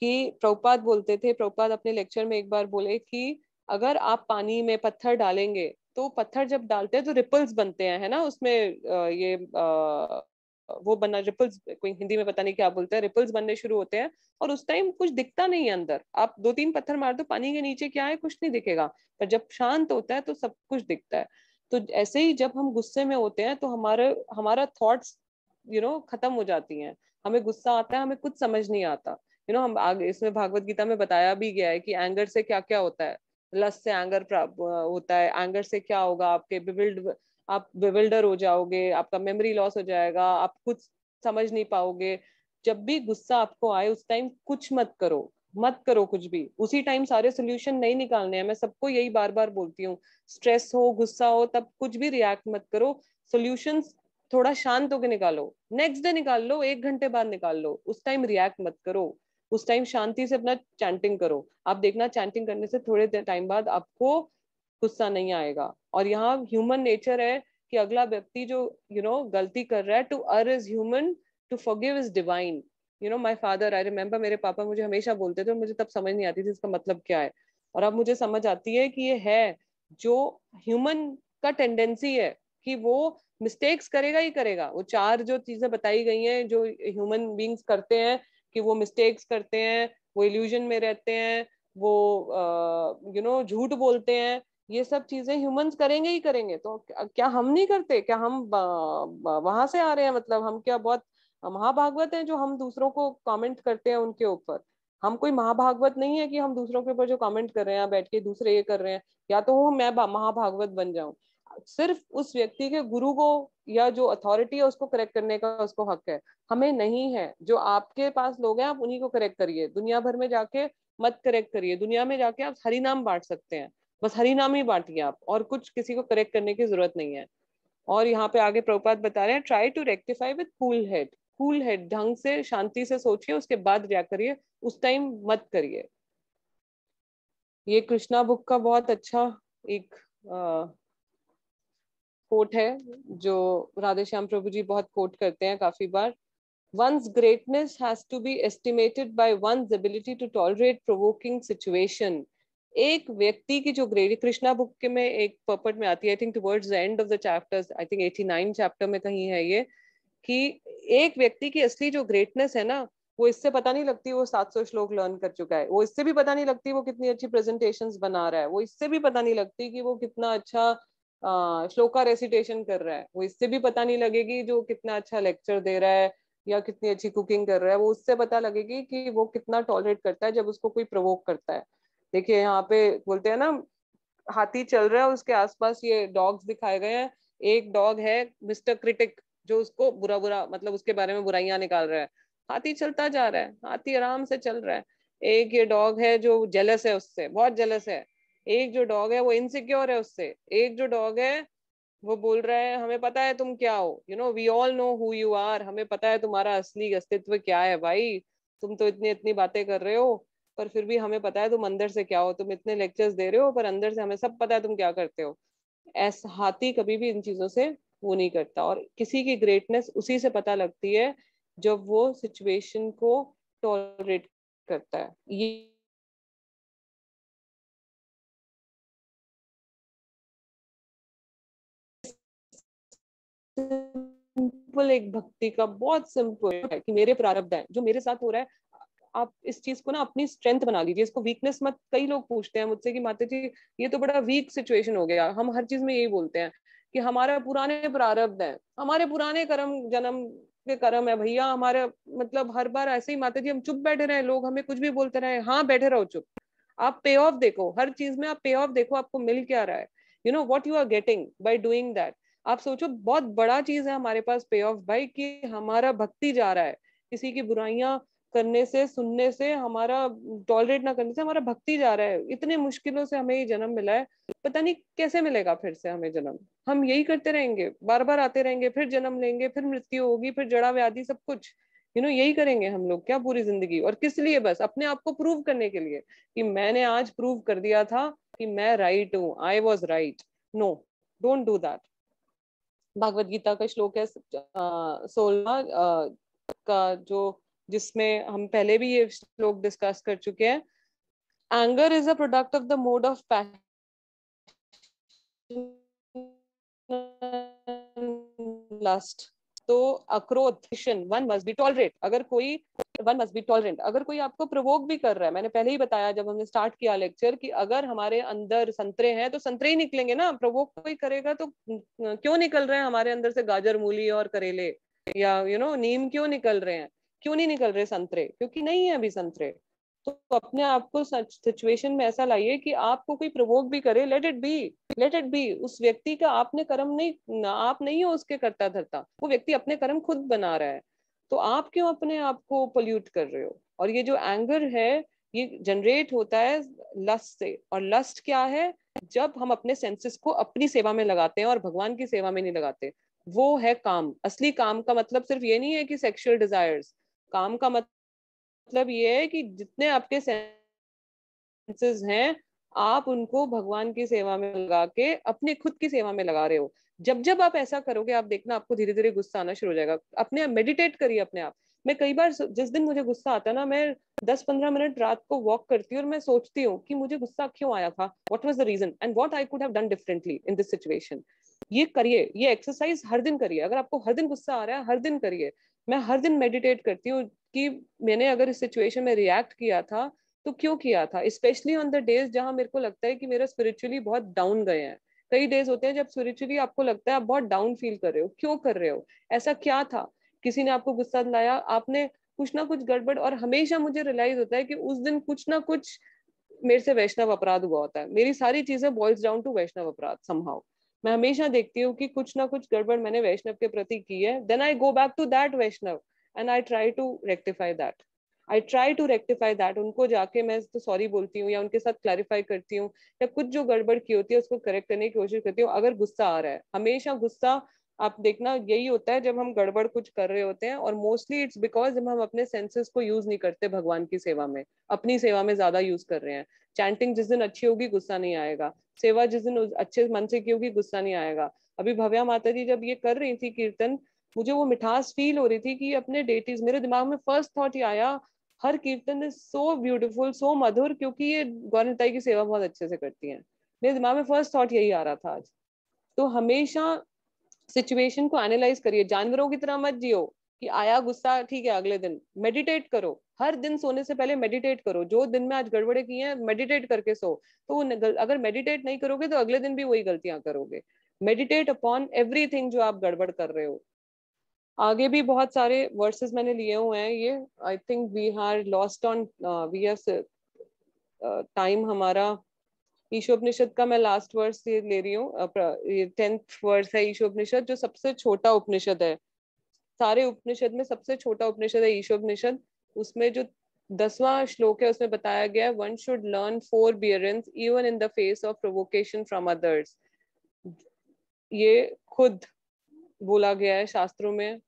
कि प्रभुपाद बोलते थे, प्रभुपाद अपने लेक्चर में एक बार बोले कि अगर आप पानी में पत्थर डालेंगे तो पत्थर जब डालते हैं तो रिपल्स बनते हैं, है ना, उसमें ये वो बना रिपल्स, कोई हिंदी में पता नहीं क्या बोलते हैं, रिपल्स बनने शुरू होते हैं, और उस टाइम कुछ दिखता नहीं है अंदर। आप 2-3 पत्थर मार दो, पानी के नीचे क्या है कुछ नहीं दिखेगा, पर जब शांत होता है तो सब कुछ दिखता है। तो ऐसे ही जब हम गुस्से में होते हैं तो हमारा थॉट्स खत्म हो जाती हैं। हमें गुस्सा आता है, हमें कुछ समझ नहीं आता। हम आगे इसमें भागवत गीता में बताया भी गया है कि एंगर से क्या क्या होता है। लस्ट से एंगर होता है, एंगर से क्या होगा, आप बिविल्डर हो जाओगे, आपका मेमोरी लॉस हो जाएगा, आप कुछ समझ नहीं पाओगे। जब भी गुस्सा आपको आए उस टाइम कुछ मत करो कुछ भी, उसी टाइम सारे सोल्यूशन नहीं निकालने हैं। मैं सबको यही बार बार बोलती हूँ, स्ट्रेस हो, गुस्सा हो, तब कुछ भी रिएक्ट मत करो, सोल्यूशंस थोड़ा शांत होकर निकालो, नेक्स्ट डे निकाल लो, 1 घंटे बाद निकाल लो, उस टाइम रिएक्ट मत करो। उस टाइम शांति से अपना चैंटिंग करो। आप देखना चैंटिंग करने से थोड़े टाइम बाद आपको गुस्सा नहीं आएगा। और यहाँ ह्यूमन नेचर है कि अगला व्यक्ति जो गलती कर रहा है, to err is human, to forgive is divine. My father, I remember, मेरे पापा मुझे हमेशा बोलते थे, और मुझे तब समझ नहीं आती थी इसका मतलब क्या है, और अब मुझे समझ आती है कि ये है जो ह्यूमन का टेंडेंसी है कि वो मिस्टेक्स करेगा ही करेगा। वो 4 जो चीजें बताई गई हैं जो ह्यूमन बींग्स करते हैं, कि वो मिस्टेक्स करते हैं, वो इल्यूजन में रहते हैं, वो झूठ बोलते हैं, ये सब चीजें ह्यूमंस करेंगे ही करेंगे। तो क्या हम नहीं करते? क्या हम वहां से आ रहे हैं? मतलब हम क्या बहुत महाभागवत हैं जो हम दूसरों को कमेंट करते हैं उनके ऊपर? हम कोई महाभागवत नहीं है कि हम दूसरों के ऊपर जो कमेंट कर रहे हैं बैठ के दूसरे ये कर रहे हैं, या तो वो मैं महाभागवत बन जाऊं। सिर्फ उस व्यक्ति के गुरु को या जो अथॉरिटी है उसको करेक्ट करने का उसको हक है, हमें नहीं है। जो आपके पास लोग हैं आप उन्हीं को करेक्ट करिए, दुनिया भर में जाके मत करेक्ट करिए। दुनिया में जाके आप हरि नाम बांट सकते हैं, बस हरि नाम ही बांटिए आप, और कुछ किसी को करेक्ट करने की जरूरत नहीं है। और यहाँ पे आगे प्रभुपाद बता रहे हैं, try to rectify with cool head. Cool head, ढंग से शांति से सोचिए, उसके बाद रिएक्ट करिए, उस टाइम मत करिए। ये कृष्णा बुक का बहुत अच्छा एक कोट है जो राधे श्याम प्रभु जी बहुत कोट करते हैं काफी बार। One's greatness has to be estimated by one's ability to tolerate provoking situation. एक व्यक्ति की जो ग्रेट, कृष्णा बुक के में एक पर्पट में आती है, I think towards the end of the chapters, I think 89 chapter में कहीं है ये, कि एक व्यक्ति की असली जो ग्रेटनेस है ना, वो इससे पता नहीं लगती वो 700 श्लोक लर्न कर चुका है, वो इससे भी पता नहीं लगती वो कितनी अच्छी प्रेजेंटेशंस बना रहा है, वो इससे भी पता नहीं लगती कि वो कितना अच्छा श्लोका रेसिटेशन कर रहा है, वो इससे भी पता नहीं लगेगी जो कितना अच्छा लेक्चर दे रहा है या कितनी अच्छी कुकिंग कर रहा है, वो उससे पता लगेगी कि वो कितना टॉलरेट करता है जब उसको कोई प्रवोक करता है। देखिए यहाँ पे बोलते हैं ना, हाथी चल रहा है, उसके आसपास ये डॉग्स दिखाए गए हैं। एक डॉग है मिस्टर क्रिटिक, जो उसको बुरा बुरा मतलब उसके बारे में बुराइयां निकाल रहा है। हाथी चलता जा रहा है, हाथी आराम से चल रहा है। एक ये डॉग है जो जेलस है, उससे बहुत जेलस है। एक जो डॉग है वो इनसिक्योर है उससे। एक जो डॉग है वो बोल रहा है हमें पता है तुम क्या हो, you know we all know who you are, हमें पता है तुम्हारा असली अस्तित्व क्या है भाई, तुम तो इतनी इतनी बातें कर रहे हो पर फिर भी हमें पता है तुम अंदर से क्या हो, तुम इतने लेक्चर्स दे रहे हो पर अंदर से हमें सब पता है तुम क्या करते हो। ऐसा हाथी कभी भी इन चीजों से वो नहीं करता, और किसी की ग्रेटनेस उसी से पता लगती है जब वो सिचुएशन को टॉलरेट करता है। ये सिंपल एक भक्ति का बहुत सिंपल है कि मेरे प्रारब्ध है जो मेरे साथ हो रहा है। आप इस चीज को ना अपनी स्ट्रेंथ बना लीजिए, इसको वीकनेस मत। कई लोग पूछते हैं मुझसे कि माता जी ये तो बड़ा वीक सिचुएशन हो गया, हम हर चीज में यही बोलते हैं कि हमारा पुराने प्रारब्ध है, हमारे पुराने कर्म, जन्म के कर्म है भैया हमारे। मतलब हर बार ऐसे ही माता जी हम चुप बैठे रहे, लोग हमें कुछ भी बोलते रहे, हाँ बैठे रहो चुप। आप पे ऑफ देखो, हर चीज में आप पे ऑफ देखो, आपको मिल क्या रहा है, you know what you are getting by doing that. आप सोचो बहुत बड़ा चीज है हमारे पास पे ऑफ भाई, कि हमारा भक्ति जा रहा है, किसी की बुराइयां करने से, सुनने से, हमारा टॉलरेट ना करने से हमारा भक्ति जा रहा है। इतने मुश्किलों से हमें ये जन्म मिला है, पता नहीं कैसे मिलेगा फिर से हमें जन्म। हम यही करते रहेंगे, बार बार आते रहेंगे, फिर जन्म लेंगे, फिर मृत्यु होगी, फिर जड़ा व्याधि सब कुछ, यू नो यही करेंगे हम लोग क्या पूरी जिंदगी। और किस लिए? बस अपने आप को प्रूव करने के लिए कि मैंने आज प्रूव कर दिया था कि मैं राइट हूँ, I was right. No, don't do that. Bhagavad Gita का श्लोक है 16 का, जो जिसमें हम पहले भी ये श्लोक डिस्कस कर चुके हैं। Anger is a product of the mode of passion, lust. तो अक्रोध, वन मस्ट बी टॉलरेट। अगर कोई वन मस्ट बी टॉलरेंट, अगर कोई आपको प्रोवोक भी कर रहा है, मैंने पहले ही बताया जब हमने स्टार्ट किया लेक्चर कि अगर हमारे अंदर संतरे हैं तो संतरे ही निकलेंगे ना। प्रोवोक कोई करेगा तो क्यों निकल रहे हैं हमारे अंदर से गाजर, मूली और करेले, या यू नो नीम क्यों निकल रहे हैं? क्यों नहीं निकल रहे संतरे? क्योंकि नहीं है अभी संतरे। तो अपने आप को सिचुएशन में ऐसा लाइए कि आपको कोई प्रोवोक भी करे, let it be, let it be. उस व्यक्ति का आपने कर्म नहीं, आप नहीं हो उसके करता धरता, वो व्यक्ति अपने कर्म खुद बना रहा है। तो आप क्यों अपने आप को पोल्यूट कर रहे हो? और ये जो एंगर है ये जनरेट होता है लस्ट से। और लस्ट क्या है? जब हम अपने सेंसेस को अपनी सेवा में लगाते हैं और भगवान की सेवा में नहीं लगाते, वो है काम। असली काम का मतलब सिर्फ ये नहीं है कि सेक्सुअल डिजायर्स। काम का मतलब ये है कि जितने आपके सेंसेस हैं आप उनको भगवान की सेवा में लगा के अपने खुद की सेवा में लगा रहे हो। जब जब आप ऐसा करोगे आप देखना आपको धीरे धीरे गुस्सा आना शुरू हो जाएगा। अपने मेडिटेट करिए अपने आप। मैं कई बार जिस दिन मुझे गुस्सा आता है ना, मैं 10-15 मिनट रात को वॉक करती हूँ और मैं सोचती हूँ कि मुझे गुस्सा क्यों आया था, what was the reason and what I could have done differently in this situation. ये करिए, ये एक्सरसाइज हर दिन करिए। अगर आपको हर दिन गुस्सा आ रहा है हर दिन करिए। मैं हर दिन मेडिटेट करती हूँ कि मैंने अगर इस सिचुएशन में रिएक्ट किया था तो क्यों किया था, स्पेशली ऑन द डेज जहां मेरे को लगता है कि मेरा स्पिरिचुअली बहुत डाउन गए हैं। कई डेज होते हैं जब स्पिरिचुअली आपको लगता है आप बहुत डाउन फील कर रहे हो, क्यों कर रहे हो, ऐसा क्या था? किसी ने आपको गुस्सा दिलाया, आपने कुछ ना कुछ गड़बड़। और हमेशा मुझे रियलाइज होता है कि उस दिन कुछ ना कुछ मेरे से वैष्णव अपराध हुआ होता है। मेरी सारी चीजें बॉइल्स डाउन टू वैष्णव अपराध समहाउ। मैं हमेशा देखती हूँ कि कुछ ना कुछ गड़बड़ मैंने वैष्णव के प्रति की है, then I go back to that Vaishnava and I try to rectify that. उनको जाके मैं तो सॉरी बोलती हूँ या उनके साथ क्लैरिफाई करती हूँ, या कुछ जो गड़बड़ की होती है उसको करेक्ट करने की कोशिश करती हूँ। अगर गुस्सा आ रहा है, हमेशा गुस्सा आप देखना यही होता है जब हम गड़बड़ कुछ कर रहे होते हैं, और मोस्टली इट्स बिकॉज जब हम अपने सेंसेस को यूज नहीं करते भगवान की सेवा में, अपनी सेवा में ज्यादा यूज कर रहे हैं। चैंटिंग जिस दिन अच्छी होगी गुस्सा नहीं आएगा, सेवा जिस दिन अच्छे मन से की होगी गुस्सा नहीं आएगा। अभी भव्या माता जी जब ये कर रही थी कीर्तन, मुझे वो मिठास फील हो रही थी कि अपने डेटीज, मेरे दिमाग में फर्स्ट थॉट ये आया, हर कीर्तन इज सो ब्यूटीफुल, सो मधुर, क्योंकि ये गौरताई की सेवा बहुत अच्छे से करती हैं। मेरे दिमाग में फर्स्ट थॉट यही आ रहा था आज। तो हमेशा सिचुएशन को एनालाइज करिए, जानवरों की तरह मत जियो कि आया गुस्सा ठीक है अगले दिन मेडिटेट करो। हर दिन सोने से पहले मेडिटेट करो, जो दिन में आज गड़बड़े की हैं मेडिटेट करके सो। तो अगर मेडिटेट नहीं करोगे तो अगले दिन भी वही गलतियां करोगे। मेडिटेट अपॉन एवरीथिंग जो आप गड़बड़ कर रहे हो। आगे भी बहुत सारे वर्सेस मैंने लिए हुए हैं, ये I think we have lost on we have time हमारा। ईशोपनिषद का मैं लास्ट वर्स ये ले रही हूँ, ये 10th वर्स है ईशोपनिषद, जो सबसे छोटा उपनिषद है सारे उपनिषद में, सबसे छोटा उपनिषद है ईशोपनिषद। उसमें जो 10वां श्लोक है उसमें बताया गया है, one should learn forbearance even in the face of provocation from others. ये खुद बोला गया है शास्त्रों में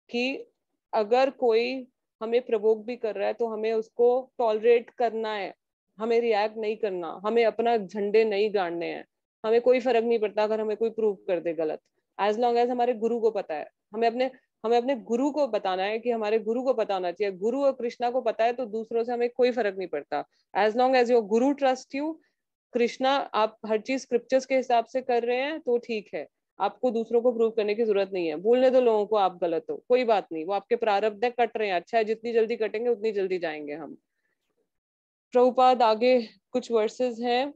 कि अगर कोई हमें प्रवोक भी कर रहा है तो हमें उसको टॉलरेट करना है, हमें रिएक्ट नहीं करना, हमें अपना झंडे नहीं गाड़ने हैं। हमें कोई फर्क नहीं पड़ता अगर हमें कोई प्रूव कर दे गलत, एज लॉन्ग एज हमारे गुरु को पता है। हमें अपने गुरु को बताना है कि हमारे गुरु को पता होना चाहिए। गुरु और कृष्णा को पता है तो दूसरों से हमें कोई फर्क नहीं पड़ता। As long as your Guru trust you, Krishna आप हर चीज स्क्रिप्चर्स के हिसाब से कर रहे हैं तो ठीक है, आपको दूसरों को प्रूव करने की जरूरत नहीं है। बोलने दो लोगों को आप गलत हो, कोई बात नहीं, वो आपके प्रारब्ध है, कट रहे हैं, अच्छा है, जितनी जल्दी कटेंगे उतनी जल्दी जाएंगे हम। प्रभुपाद आगे कुछ वर्सेस हैं,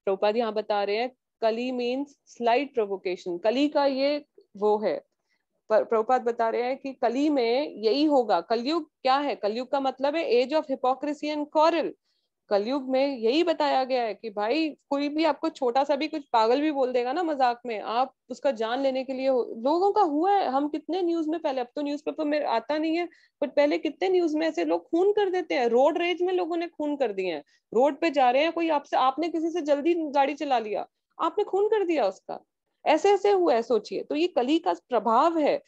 प्रभुपाद यहाँ बता रहे हैं कली मीन्स स्लाइट प्रोवोकेशन। कली का ये वो है, प्रभुपाद बता रहे हैं कि कली में यही होगा। कलयुग क्या है? कलयुग का मतलब है age of hypocrisy and quarrel. Kaliyuga में यही बताया गया है कि भाई कोई भी आपको छोटा सा भी कुछ पागल भी बोल देगा ना मजाक में, आप उसका जान लेने के लिए लोगों का हुआ है। हम कितने न्यूज में पहले, अब तो न्यूज़पेपर में आता नहीं है, बट पहले कितने न्यूज में ऐसे लोग खून कर देते हैं। रोड रेज में लोगों ने खून कर दिए हैं, रोड पे जा रहे हैं, कोई आपने किसी से जल्दी गाड़ी चला लिया, आपने खून कर दिया उसका, ऐसे ऐसे हुआ है। सोचिए, तो ये कली का प्रभाव है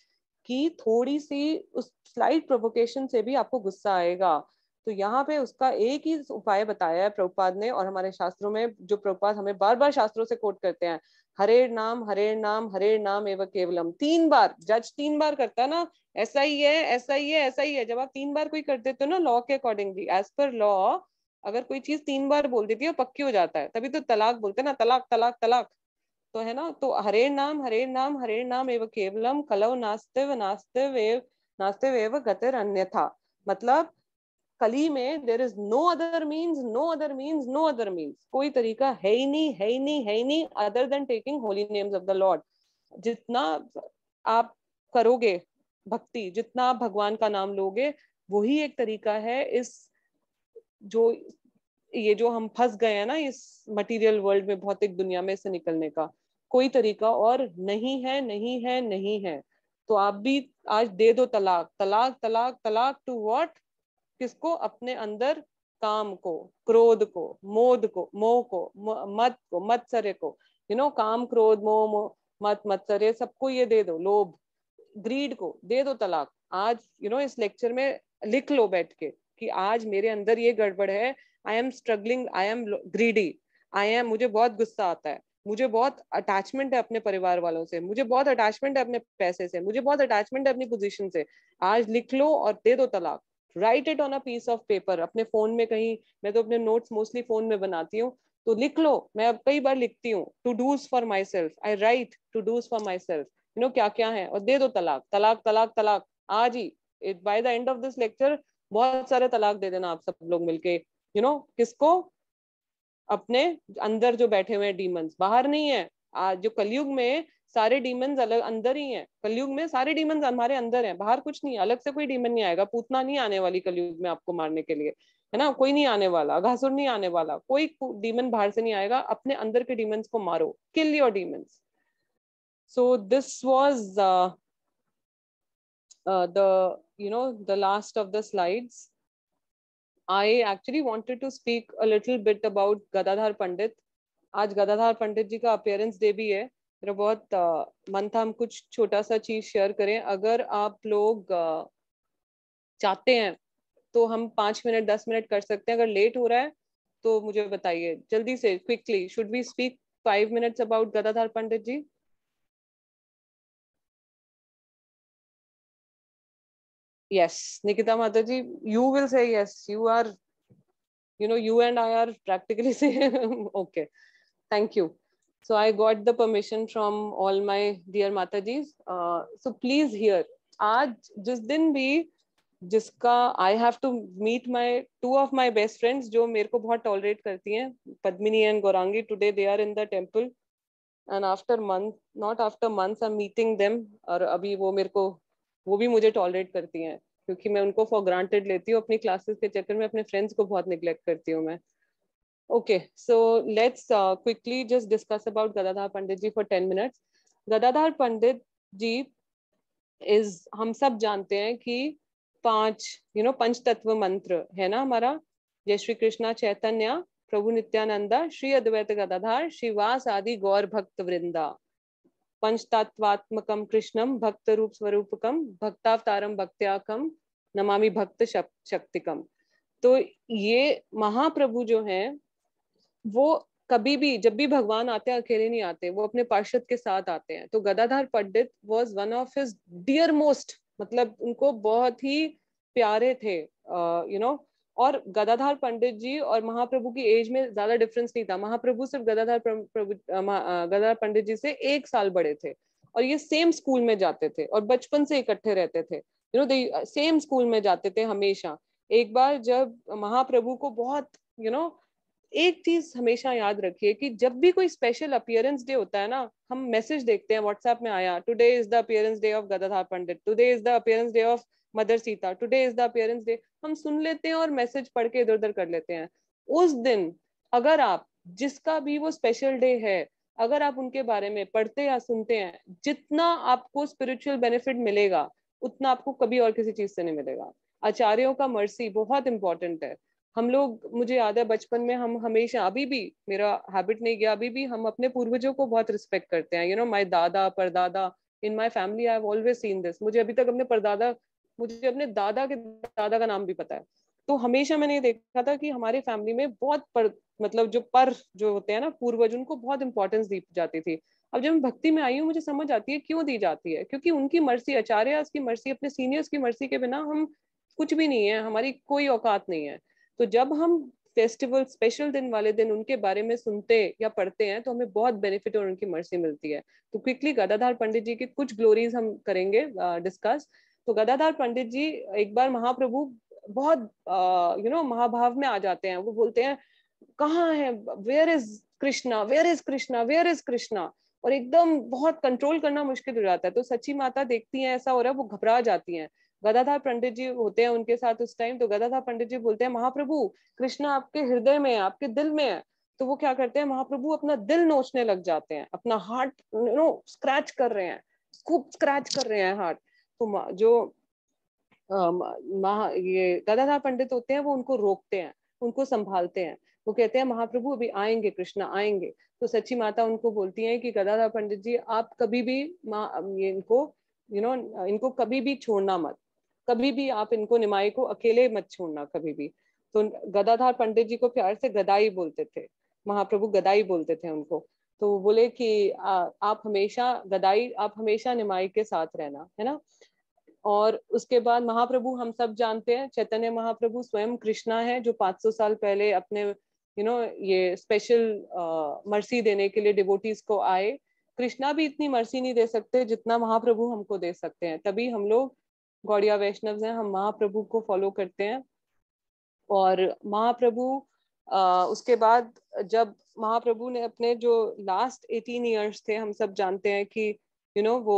कि थोड़ी सी उस स्लाइट प्रोवोकेशन से भी आपको गुस्सा आएगा। तो यहाँ पे उसका एक ही उपाय बताया है प्रभुपाद ने, और हमारे शास्त्रों में जो प्रभुपाद हमें बार बार शास्त्रों से कोट करते हैं, हरे नाम हरे नाम हरे नाम एवं केवलम। 3 बार जज 3 बार करता है ना, ऐसा ही है ऐसा ही है ऐसा ही है। जब आप 3 बार कोई कर देते हो ना लॉ के अकॉर्डिंगली, एज पर लॉ, अगर कोई चीज 3 बार बोल देती है पक्की हो जाता है, तभी तो तलाक बोलते हैं ना, तलाक तलाक तलाक, तो है ना। तो हरे नाम हरे नाम एवं केवलम कलौ नास्ते वेव गतिर अन्यथा। मतलब कली में there is no other means, no other means, no other means, कोई तरीका है ही नहीं, है ही नहीं, है ही नहीं, other than taking Holi names of the Lord. जितना आप करोगे भक्ति, जितना आप भगवान का नाम लोगे, वही एक तरीका है इस जो हम फंस गए हैं ना इस मटेरियल वर्ल्ड में, भौतिक दुनिया में से निकलने का कोई तरीका और नहीं है, नहीं है, नहीं है। तो आप भी आज दे दो तलाक, तलाक तलाक तलाक टू व्हाट? किसको? अपने अंदर काम को, क्रोध को, मोद को, मोह को, मत को, मत्सर्य को, काम क्रोध मोह मत मत्सर्य सबको ये दे दो, लोभ ग्रीड को दे दो तलाक। आज इस लेक्चर में लिख लो बैठ के कि आज मेरे अंदर ये गड़बड़ है, I am struggling, I am greedy, मुझे बहुत गुस्सा आता है, मुझे बहुत अटैचमेंट है अपने परिवार वालों से, मुझे बहुत अटैचमेंट है अपने पैसे से, मुझे बहुत अटैचमेंट है अपनी पोजीशन से। आज लिख लो और दे दो तलाक। Write it on a piece of paper, अपने फोन में कहीं, मैं तो अपने नोट्स मोस्टली फोन में बनाती हूँ, तो लिख लो। मैं अब कई बार लिखती हूँ to dos for myself, I write to dos for myself, क्या क्या है, और दे दो तलाक तलाक तलाक तलाक आज ही। By the end of this lecture बहुत सारे तलाक दे देना आप सब लोग मिलके। किसको? अपने अंदर जो बैठे हुए डीमंस, बाहर नहीं है। आज जो कलयुग में सारे डीमंस अलग अंदर ही हैं कलयुग में, सारे डीमंस हमारे अंदर हैं, बाहर कुछ नहीं, अलग से कोई डीमन नहीं आएगा, पूतना नहीं आने वाली कलयुग में आपको मारने के लिए, है ना, कोई नहीं आने वाला, घासुर नहीं आने वाला, कोई डीमन बाहर से नहीं आएगा, अपने अंदर के डीमंस को मारो, kill your demons. So this was the last of the slides. I actually wanted to speak a little bit about Gadadhar Pandit. आज गदाधार पंडित जी का अपीयरेंस डे भी है. मेरा बहुत मन था हम कुछ छोटा सा चीज शेयर करें. अगर आप लोग चाहते हैं तो हम 5 मिनट 10 मिनट कर सकते हैं. अगर लेट हो रहा है तो मुझे बताइए जल्दी से, quickly. Should we speak 5 minutes about Gadadhar Pandit ji? Yes, Nikita Mataji, you will say yes. You are, you and I are practically saying, okay, thank you. So I got the permission from all my dear Matajis. So please hear, आज जिस दिन भी जिसका I have to meet my 2 of my best friends जो मेरे को बहुत tolerate करती हैं, Padmini and Gaurangi. Today they are in the temple and after months, not after months, I'm meeting them. और अभी वो भी मुझे टॉलरेट करती हैं क्योंकि मैं उनको फॉर ग्रांटेड लेती हूँ. अपनी क्लासेस के चक्कर में अपने फ्रेंड्स को बहुत निग्लेक्ट करती हूँ मैं. Okay, so let's quickly just discuss about Gadadhar Pandit ji for 10 minutes. Gadadhar Pandit ji is, हम सब जानते हैं कि 5 पंच तत्व मंत्र है ना हमारा. जय श्री कृष्णा चैतन्य प्रभु नित्यानंदा श्री अद्वैत गदाधार श्रीवास आदि गौर भक्त वृंदा. पंचतत्वात्मकम कृष्णम भक्त रूप स्वरूपकम भक्तावतारम भक्त्याकम नमामि भक्त शक्तिकम. तो ये महाप्रभु जो हैं वो कभी भी जब भी भगवान आते हैं अकेले नहीं आते, वो अपने पार्षद के साथ आते हैं. तो Gadadhara Pandit was one of his dear most, मतलब उनको बहुत ही प्यारे थे. और गदाधार पंडित जी और महाप्रभु की एज में ज्यादा डिफरेंस नहीं था. महाप्रभु सिर्फ गदाधार पंडित जी से 1 साल बड़े थे और ये सेम स्कूल में जाते थे और बचपन से इकट्ठे रहते थे. दे सेम स्कूल में जाते थे हमेशा. एक बार जब महाप्रभु को बहुत एक चीज हमेशा याद रखिए कि जब भी कोई स्पेशल अपीयरेंस डे होता है ना, हम मैसेज देखते हैं व्हाट्सएप में आया, today is the appearance day of Gadadhar Pandit, today is the appearance day of mother Sita, today is the appearance day. हम सुन लेते हैं और मैसेज पढ़ के इधर उधर कर लेते हैं. उस दिन अगर आप जिसका भी वो स्पेशल डे है, अगर आप उनके बारे में पढ़ते या सुनते हैं, जितना आपको स्पिरिचुअल बेनिफिट मिलेगा उतना आपको कभी और किसी चीज से नहीं मिलेगा. आचार्यों का मर्सी बहुत इंपॉर्टेंट है. हम लोग, मुझे याद है बचपन में हम हमेशा, अभी भी मेरा हैबिट नहीं गया, अभी भी हम अपने पूर्वजों को बहुत रिस्पेक्ट करते हैं. माय दादा परदादा, in my family I have always seen this. मुझे अभी तक मुझे अपने दादा के दादा का नाम भी पता है. तो हमेशा मैंने ये देखा था कि हमारे फैमिली में बहुत मतलब जो होते हैं ना पूर्वज, उनको बहुत इंपॉर्टेंस दी जाती थी. अब जब मैं भक्ति में आई हूँ मुझे समझ आती है क्यों दी जाती है, क्योंकि उनकी मर्जी, आचार्य की मर्जी, अपने सीनियर्स की मर्जी के बिना हम कुछ भी नहीं है, हमारी कोई औकात नहीं है. तो जब हम फेस्टिवल स्पेशल दिन वाले दिन उनके बारे में सुनते या पढ़ते हैं तो हमें बहुत बेनिफिट और उनकी मर्जी मिलती है. तो क्विकली गदाधार पंडित जी की कुछ ग्लोरीज हम करेंगे डिस्कस. तो गदाधार पंडित जी एक बार महाप्रभु बहुत महाभाव में आ जाते हैं. वो बोलते हैं कहाँ है, where is Krishna, where is Krishna, where is Krishna, और एकदम बहुत कंट्रोल करना मुश्किल हो जाता है. तो सच्ची माता देखती हैं ऐसा हो रहा है, वो घबरा जाती हैं. गदाधार पंडित जी होते हैं उनके साथ उस टाइम. तो गदाधार पंडित जी बोलते हैं महाप्रभु कृष्णा आपके हृदय में है, आपके दिल में है. तो वो क्या करते हैं, महाप्रभु अपना दिल नोचने लग जाते हैं, अपना हार्ट स्क्रैच कर रहे हैं, खूब स्क्रैच कर रहे हैं हार्ट. तो जो ये गदाधार पंडित होते हैं वो उनको रोकते हैं, उनको संभालते हैं. वो कहते हैं महाप्रभु अभी आएंगे, कृष्णा आएंगे. तो सच्ची माता उनको बोलती है कि गदाधार पंडित जी आप कभी भी इनको कभी भी छोड़ना मत, कभी भी आप इनको निमाई को अकेले मत छोड़ना कभी भी. तो गदाधार पंडित जी को प्यार से गदाई बोलते थे, महाप्रभु गदाई बोलते थे उनको. तो बोले कि आप हमेशा गदाई, आप हमेशा निमाई के साथ रहना, है ना. और उसके बाद महाप्रभु हम सब जानते हैं, चैतन्य महाप्रभु स्वयं कृष्णा है जो 500 साल पहले अपने ये स्पेशल मर्सी देने के लिए डिवोटीज को आए. कृष्णा भी इतनी मर्सी नहीं दे सकते जितना महाप्रभु हमको दे सकते हैं. तभी हम लोग गौड़िया वैष्णव हैं, हम महाप्रभु को फॉलो करते हैं. और महाप्रभु उसके बाद जब महाप्रभु ने अपने जो लास्ट 18 ईयर्स थे, हम सब जानते हैं कि वो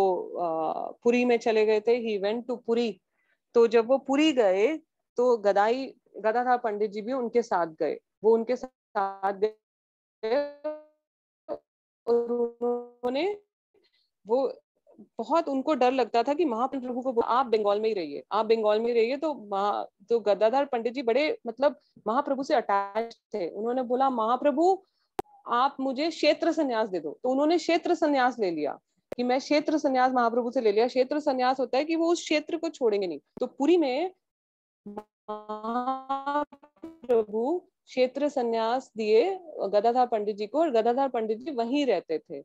पुरी में चले गए थे, ही वेंट टू पुरी। तो जब वो पुरी गए तो गदाधर पंडित जी भी उनके साथ गए, वो उनके साथ गए और उन्होंने वो बहुत उनको डर लगता था कि महाप्रभु को आप बंगाल में ही रहिए, आप बंगाल में ही रहिए। तो गदाधर पंडित जी बड़े मतलब महाप्रभु से अटैच थे। उन्होंने बोला महाप्रभु आप मुझे क्षेत्र संन्यास दे दो। तो उन्होंने क्षेत्र संन्यास ले लिया कि मैं क्षेत्र संन्यास महाप्रभु से ले लिया। क्षेत्र संन्यास होता है कि वो उस क्षेत्र को छोड़ेंगे नहीं। तो पुरी में महाप्रभु क्षेत्र संन्यास दिए गदाधर पंडित जी को, और गदाधर पंडित जी वहीं रहते थे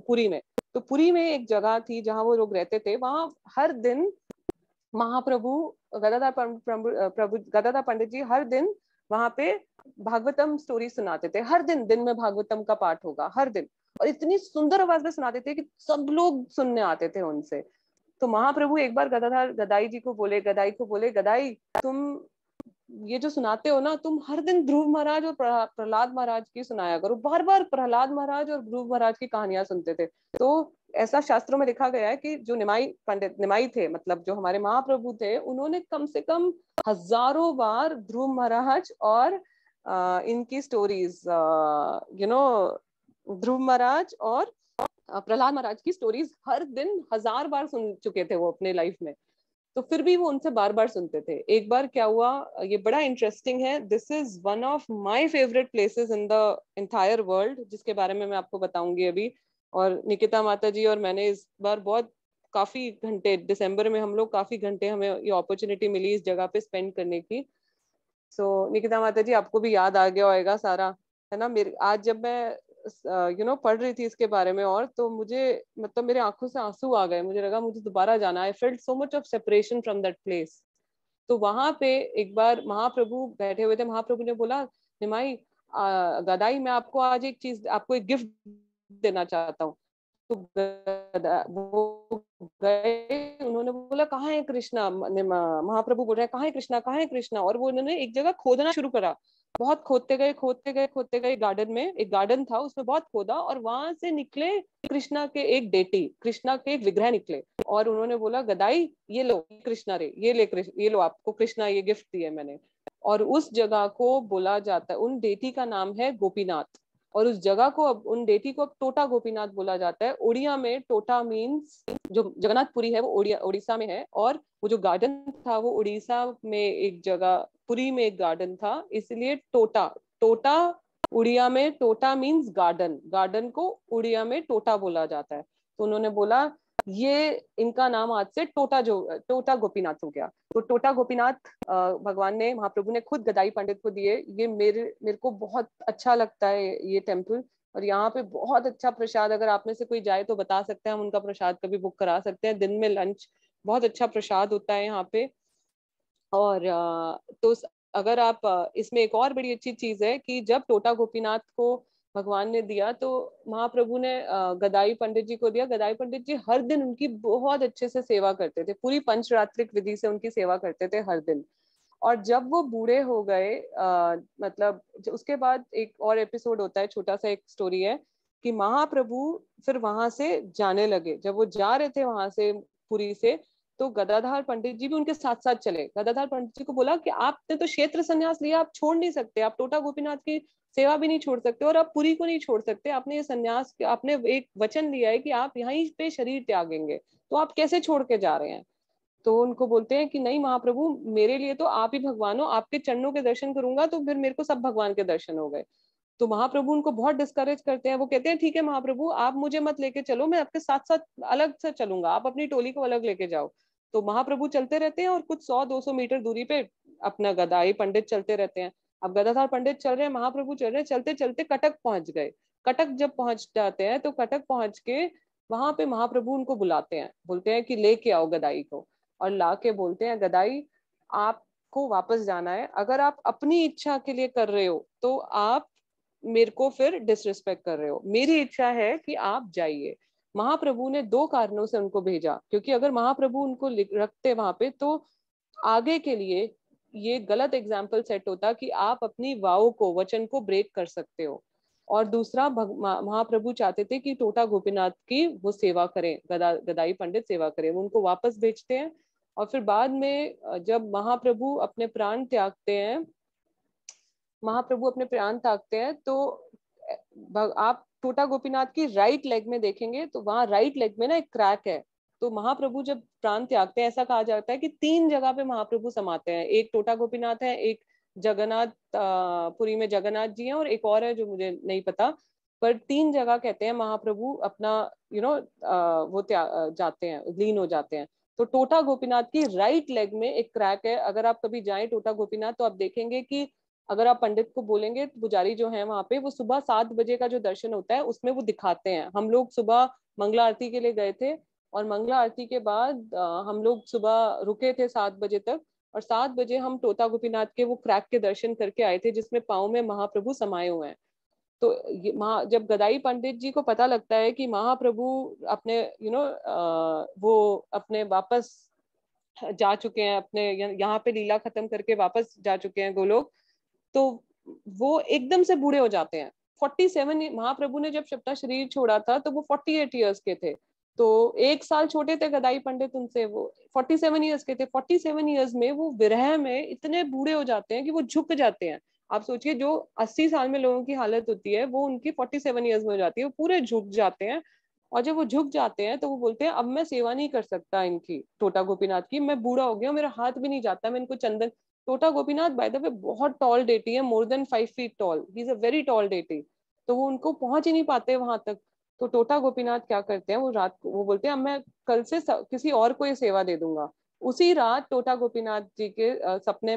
पुरी में। तो पुरी में एक जगह थी जहां वो लोग रहते थे, वहां हर दिन महाप्रभु गदाधर पंडित जी हर दिन वहां पे भागवतम स्टोरी सुनाते थे। हर दिन में भागवतम का पाठ होगा हर दिन, और इतनी सुंदर आवाज में सुनाते थे कि सब लोग सुनने आते थे उनसे। तो महाप्रभु एक बार गदाई को बोले गदाई तुम ये जो सुनाते हो ना, तुम हर दिन ध्रुव महाराज और प्रहलाद महाराज की सुनाया करो। बार बार प्रहलाद महाराज और ध्रुव महाराज की कहानियां सुनते थे। तो ऐसा शास्त्रों में लिखा गया है कि जो निमाई थे, मतलब जो हमारे महाप्रभु थे, उन्होंने कम से कम हजारों बार ध्रुव महाराज और इनकी स्टोरीज ध्रुव महाराज और प्रहलाद महाराज की स्टोरीज हर दिन 1000 बार सुन चुके थे वो अपने लाइफ में। तो फिर भी वो उनसे बार बार सुनते थे। एक बार क्या हुआ, ये बड़ा इंटरेस्टिंग है, this is one of my favourite places in the entire world, जिसके बारे में मैं आपको बताऊंगी अभी। और निकिता माता जी और मैंने इस बार काफी घंटे, दिसंबर में हम लोग काफी घंटे, हमें ये अपॉर्चुनिटी मिली इस जगह पे स्पेंड करने की। सो निकिता माता जी आपको भी याद आ गया होगा सारा, है ना। आज जब मैं पढ़ रही थी इसके बारे में, और तो मुझे मतलब मेरे आंखों से आंसू आ गए। मुझे लगा मुझे दोबारा जाना। I felt so much of separation from that place. तो वहां पे एक बार महाप्रभु बैठे हुए थे। महाप्रभु ने बोला निमाई गदाई मैं आपको आज आपको एक गिफ्ट देना चाहता हूँ। तो वो गए, उन्होंने बोला कहाँ है कृष्णा। महाप्रभु बोल रहे हैं कहाँ है कृष्णा। और वो उन्होंने एक जगह खोदना शुरू करा। बहुत खोदते गए गार्डन में, एक गार्डन था उसमें बहुत खोदा, और वहां से निकले कृष्णा के एक डेटी, कृष्णा के एक विग्रह निकले। और उन्होंने बोला गदाई ये लो कृष्णा रे, ये लो आपको कृष्णा ये गिफ्ट दिए मैंने। और उस जगह को बोला जाता है, उन डेटी का नाम है गोपीनाथ। और उस जगह को अब उन डेटी को अब टोटा गोपीनाथ बोला जाता है। ओडिया में टोटा मीन्स जो जगन्नाथपुरी है वो उड़ीसा में है, और वो जो गार्डन था वो उड़ीसा में एक जगह, पुरी में एक गार्डन था, इसलिए टोटा उड़िया में टोटा मीन्स गार्डन को उड़िया में टोटा बोला जाता है। तो उन्होंने बोला ये इनका नाम आज से टोटा गोपीनाथ हो गया। तो टोटा गोपीनाथ भगवान ने, महाप्रभु ने खुद गदाई पंडित को दिए। ये मेरे को बहुत अच्छा लगता है ये टेम्पल, और यहाँ पे बहुत अच्छा प्रसाद, अगर आप में से कोई जाए तो बता सकते हैं, हम उनका प्रसाद कभी बुक करा सकते हैं। दिन में लंच बहुत अच्छा प्रसाद होता है यहाँ पे। और तो अगर आप इसमें एक और बड़ी अच्छी चीज है कि जब टोटा गोपीनाथ को भगवान ने दिया तो महाप्रभु ने गदाई पंडित जी को दिया। गदाई पंडित जी हर दिन उनकी बहुत अच्छे से सेवा करते थे, पूरी पंचरात्रिक विधि से उनकी सेवा करते थे हर दिन। और जब वो बूढ़े हो गए, मतलब उसके बाद एक और एपिसोड होता है, छोटा सा एक स्टोरी है कि महाप्रभु फिर वहां से जाने लगे। जब वो जा रहे थे वहां से पुरी से, तो गदाधर पंडित जी भी उनके साथ साथ चले। गदाधर पंडित जी को बोला कि आपने तो क्षेत्र संन्यास लिया, आप छोड़ नहीं सकते, आप टोटा गोपीनाथ की सेवा भी नहीं छोड़ सकते और आप पुरी को नहीं छोड़ सकते। आपने ये संन्यास, आपने एक वचन लिया है कि आप यहीं पे शरीर त्यागेंगे, तो आप कैसे छोड़ के जा रहे हैं। तो उनको बोलते हैं कि नहीं महाप्रभु, मेरे लिए तो आप ही भगवान हो, आपके चरणों के दर्शन करूंगा तो फिर मेरे को सब भगवान के दर्शन हो गए। तो महाप्रभु उनको बहुत डिस्करेज करते हैं। वो कहते हैं ठीक है महाप्रभु, आप मुझे मत लेके चलो, मैं आपके साथ साथ अलग से चलूंगा, आप अपनी टोली को अलग लेके जाओ। तो महाप्रभु चलते रहते हैं और कुछ 100-200 मीटर दूरी पे अपना गदाई पंडित चलते रहते हैं। अब गदाधर पंडित चल रहे हैं, महाप्रभु चल रहे हैं, चलते चलते कटक पहुंच गए। कटक जब पहुंच जाते हैं तो कटक पहुंच के वहां पे महाप्रभु उनको बुलाते हैं, बोलते हैं कि लेके आओ गदाई को। और ला के बोलते हैं गदाई आपको वापस जाना है, अगर आप अपनी इच्छा के लिए कर रहे हो तो आप मेरे को फिर डिसरिस्पेक्ट कर रहे हो, मेरी इच्छा है कि आप जाइए। महाप्रभु ने 2 कारणों से उनको भेजा, क्योंकि अगर महाप्रभु उनको रखते वहां पे तो आगे के लिए ये गलत एग्जाम्पल सेट होता कि आप अपनी वाव को, वचन को ब्रेक कर सकते हो। और दूसरा, महाप्रभु चाहते थे कि टोटा गोपीनाथ की वो सेवा करें, गदाई पंडित सेवा करें, वो उनको वापस भेजते हैं। और फिर बाद में जब महाप्रभु अपने प्राण त्यागते हैं, तो आप टोटा गोपीनाथ की राइट लेग में देखेंगे तो वहां राइट लेग में ना एक क्रैक है। तो महाप्रभु जब प्राण त्यागते हैं, ऐसा कहा जाता है कि 3 जगह पे महाप्रभु समाते हैं। एक टोटा गोपीनाथ है, एक जगन्नाथ पुरी में जगन्नाथ जी हैं, और एक और है जो मुझे नहीं पता, पर 3 जगह कहते हैं महाप्रभु अपना वो जाते हैं, लीन हो जाते हैं। तो टोटा गोपीनाथ की राइट लेग में एक क्रैक है। अगर आप कभी जाएं टोटा गोपीनाथ तो आप देखेंगे कि अगर आप पंडित को बोलेंगे, पुजारी जो है वहां पे, वो सुबह 7 बजे का जो दर्शन होता है उसमें वो दिखाते हैं। हम लोग सुबह मंगला आरती के लिए गए थे, और मंगला आरती के बाद हम लोग सुबह रुके थे 7 बजे तक, और 7 बजे हम टोटा गोपीनाथ के वो क्रैक के दर्शन करके आए थे जिसमें पाँव में महाप्रभु समाये हुए हैं। तो जब गदाई पंडित जी को पता लगता है कि महाप्रभु अपने वो अपने वापस जा चुके हैं, अपने यहाँ पे लीला खत्म करके वापस जा चुके हैं गोलोक, तो वो एकदम से बूढ़े हो जाते हैं। 47 महाप्रभु ने जब अपना शरीर छोड़ा था तो वो 48 ईयर्स के थे। तो 1 साल छोटे थे गदाई पंडित उनसे, वो 47 ईयर्स के थे। 47 ईयर्स में वो विरह में इतने बूढ़े हो जाते हैं कि वो झुक जाते हैं। आप सोचिए, जो 80 साल में लोगों की हालत होती है वो उनकी 47 ईयर्स में हो जाती है, वो पूरे झुक जाते हैं। और जब वो झुक जाते हैं तो वो बोलते हैं अब मैं सेवा नहीं कर सकता इनकी, टोटा गोपीनाथ की, मैं बूढ़ा हो गया, मेरा हाथ भी नहीं जाता, मैं इनको चंदन। टोटा गोपीनाथ बाय द वे बहुत टॉल डेटी है, more than 5 feet tall, he is a very tall deity. तो वो उनको पहुंच ही नहीं पाते वहां तक। तो टोटा गोपीनाथ क्या करते हैं, वो रात को वो बोलते हैं अब मैं कल से किसी और को ये सेवा दे दूंगा। उसी रात टोटा गोपीनाथ जी के सपने,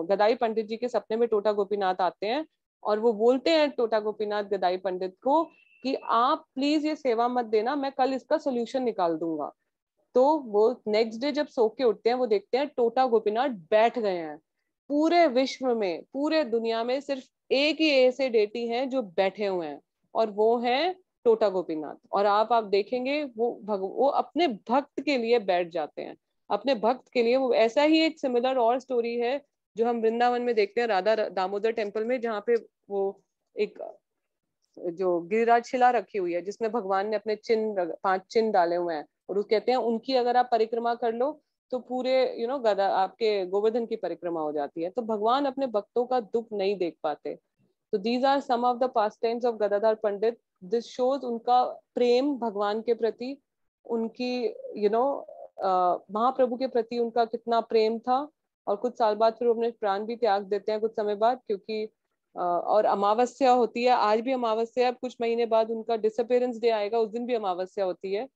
गदाई पंडित जी के सपने में टोटा गोपीनाथ आते हैं, और वो बोलते हैं टोटा गोपीनाथ गदाई पंडित को कि आप प्लीज ये सेवा मत देना, मैं कल इसका सोल्यूशन निकाल दूंगा। तो वो नेक्स्ट डे जब सो के उठते हैं, वो देखते हैं टोटा गोपीनाथ बैठ गए हैं। पूरे विश्व में, पूरे दुनिया में सिर्फ एक ही ऐसे डेटी हैं जो बैठे हुए हैं, और वो है टोटा गोपीनाथ। और आप देखेंगे वो अपने भक्त के लिए बैठ जाते हैं, अपने भक्त के लिए। वो ऐसा ही एक सिमिलर और स्टोरी है जो हम वृंदावन में देखते हैं, राधा दामोदर टेम्पल में, जहाँ पे वो एक जो गिरिराज शिला रखी हुई है जिसमें भगवान ने अपने चिन्ह, 5 चिन्ह डाले हुए हैं, और वो कहते हैं उनकी अगर आप परिक्रमा कर लो तो पूरे गदा आपके गोवर्धन की परिक्रमा हो जाती है। तो भगवान अपने भक्तों का दुख नहीं देख पाते। तो these are some of the pastimes of Gadadhar Pandit. This shows उनका प्रेम भगवान के प्रति, उनकी महाप्रभु के प्रति उनका कितना प्रेम था। और कुछ साल बाद फिर वो अपने प्राण भी त्याग देते हैं कुछ समय बाद, क्योंकि और अमावस्या होती है, आज भी अमावस्या है, कुछ महीने बाद उनका डिसअपियरेंस डे आएगा, उस दिन भी अमावस्या होती है।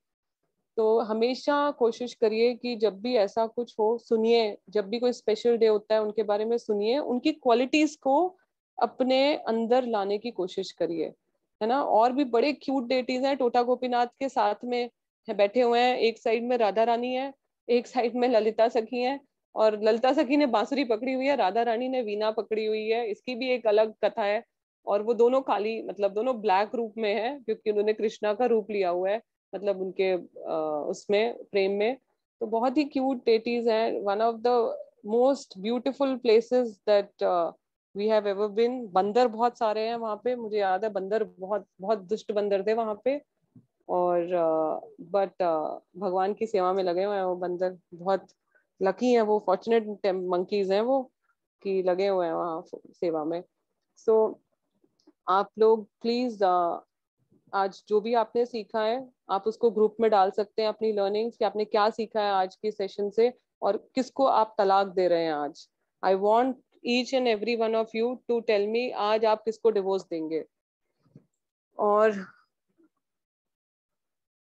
तो हमेशा कोशिश करिए कि जब भी ऐसा कुछ हो, सुनिए, जब भी कोई स्पेशल डे होता है उनके बारे में सुनिए, उनकी क्वालिटीज को अपने अंदर लाने की कोशिश करिए, है ना। और भी बड़े क्यूट डेटीज हैं टोटा गोपीनाथ के साथ में बैठे हुए हैं। एक साइड में राधा रानी है, एक साइड में ललिता सखी है, और ललिता सखी ने बांसुरी पकड़ी हुई है, राधा रानी ने वीणा पकड़ी हुई है। इसकी भी एक अलग कथा है। और वो दोनों काली, मतलब दोनों ब्लैक रूप में है, क्योंकि उन्होंने कृष्णा का रूप लिया हुआ है, मतलब उनके उसमें प्रेम में। तो बहुत ही क्यूट डेटीज हैं। One of the most beautiful places that we have ever been. बंदर बहुत सारे हैं वहां पे, मुझे याद है बंदर बहुत बहुत दुष्ट बंदर थे वहां पे। और बट भगवान की सेवा में लगे हुए हैं वो बंदर, बहुत लकी हैं वो, फॉर्चुनेट मंकीज हैं वो, कि लगे हुए हैं वहाँ सेवा में। सो आप लोग प्लीज आज जो भी आपने सीखा है आप उसको ग्रुप में डाल सकते हैं, अपनी लर्निंग्स, कि आपने क्या सीखा है आज की सेशन से, और किसको आप तलाक दे रहे हैं आज। I want each and every one of you to tell me आज आप किसको डिवोर्स देंगे, और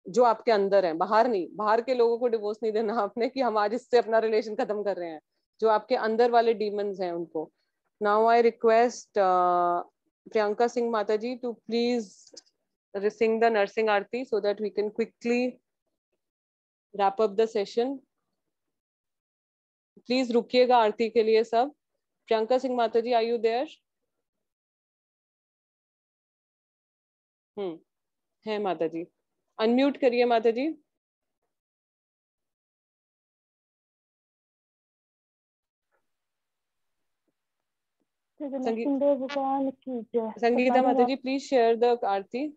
जो आपके अंदर है, बाहर नहीं, बाहर के लोगों को डिवोर्स नहीं देना आपने कि हम आज इससे अपना रिलेशन खत्म कर रहे हैं। जो आपके अंदर वाले डीमंस हैं उनको। Now I request Priyanka Singh Mata ji to please sing the nursing aarti so that we can quickly wrap up the session. Please रुकिएगा आरती के लिए सब। प्रियंका सिंह माता जी, आर यू देयर? है माता जी, अनम्यूट करिए माता जी। नरसिंह भगवान की जय। संगीता माता जी, प्लीज शेयर द आरती.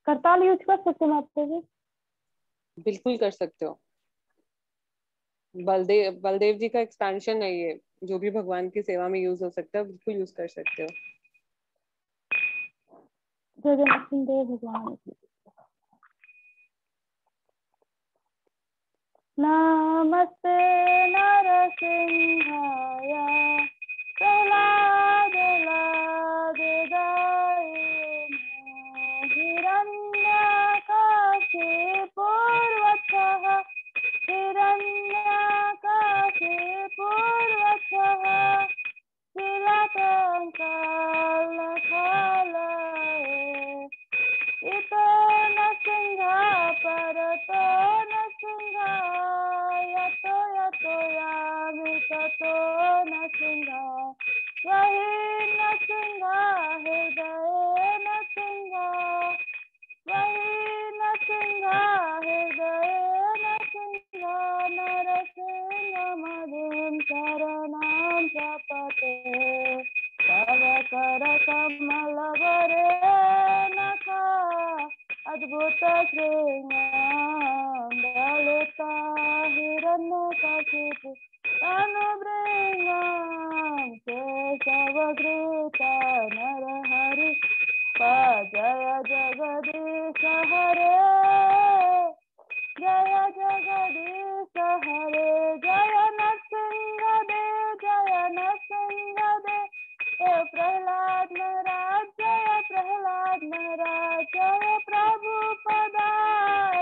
करताल यूज कर सकते हैं माता जी? बिल्कुल कर सकते हो. बलदेव जी का एक्सपेंशन है ये, जो भी भगवान की सेवा में यूज हो सकता है, बिल्कुल यूज कर सकते हो. जय जय नरसिंह भगवान की। नमस्ते नरसिंहाय प्रह्लादलादिदायिने हिरण्यकशिपूर्वचः शिलकङ्कालकालये इतो न सिंहा परतो न सिंहा यतो यतो यामि ततो न सिंहा वही न सिंहा हृदये न सिंहा वही न सिंहा हृदये न सिंहा नरसिंहमदिं शरणं प्रपते तव कर कमलवरे नखा अद्भुत श्रींगां दलिता हिरण्यकशिपु अनुबृंगां केशवधृता नरहरि जय जगदीश हरे जय जगदीश हरे जय नरसिंहदेव जय नरसिंहदेव जय प्रहलाद महाराज जय प्रहलाद महाराज जय प्रभुपदाय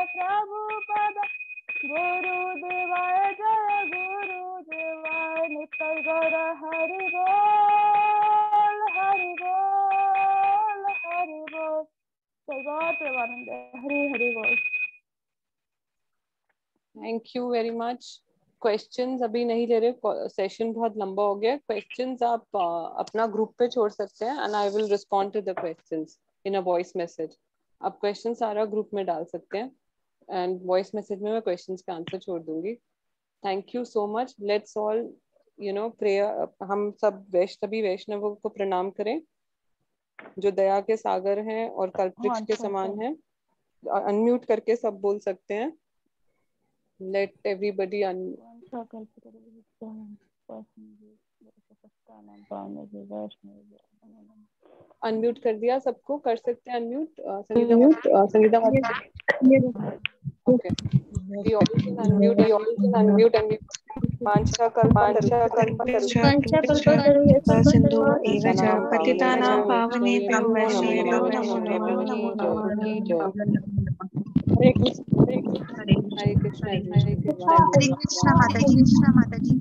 गुरुदेवाय जय गुरुदेवाय नित्य गौर हरि बोल हरि बोल हरि बोल। जय गौर प्रेमानंद हरि हरि बोल। Thank you very much. Questions अभी नहीं ले रहे, सेशन बहुत लंबा हो गया. क्वेश्चंस आप अपना ग्रुप पे छोड़ सकते हैं and I will respond to the questions in a voice message. आप क्वेश्चन सारा ग्रुप में डाल सकते हैं एंड वॉइस मैसेज में मैं क्वेश्चंस का आंसर छोड़ दूंगी. Thank you so much. Let's all prayer. हम सब सभी वैष्णवों को प्रणाम करें जो दया के सागर हैं और कल्पवृक्ष के समान हैं. अनम्यूट करके सब बोल सकते हैं. Let everybody अनम्यूट कर दिया. सबको कर सकते हैं unmute. Sangeeta okay. We all can unmute and Sindhu एव च पतितानां पावनेभ्यो वैष्णवेभ्यो नमो नमः. हरे कृष्ण. हरे कृष्ण. हरे कृष्ण माता जी.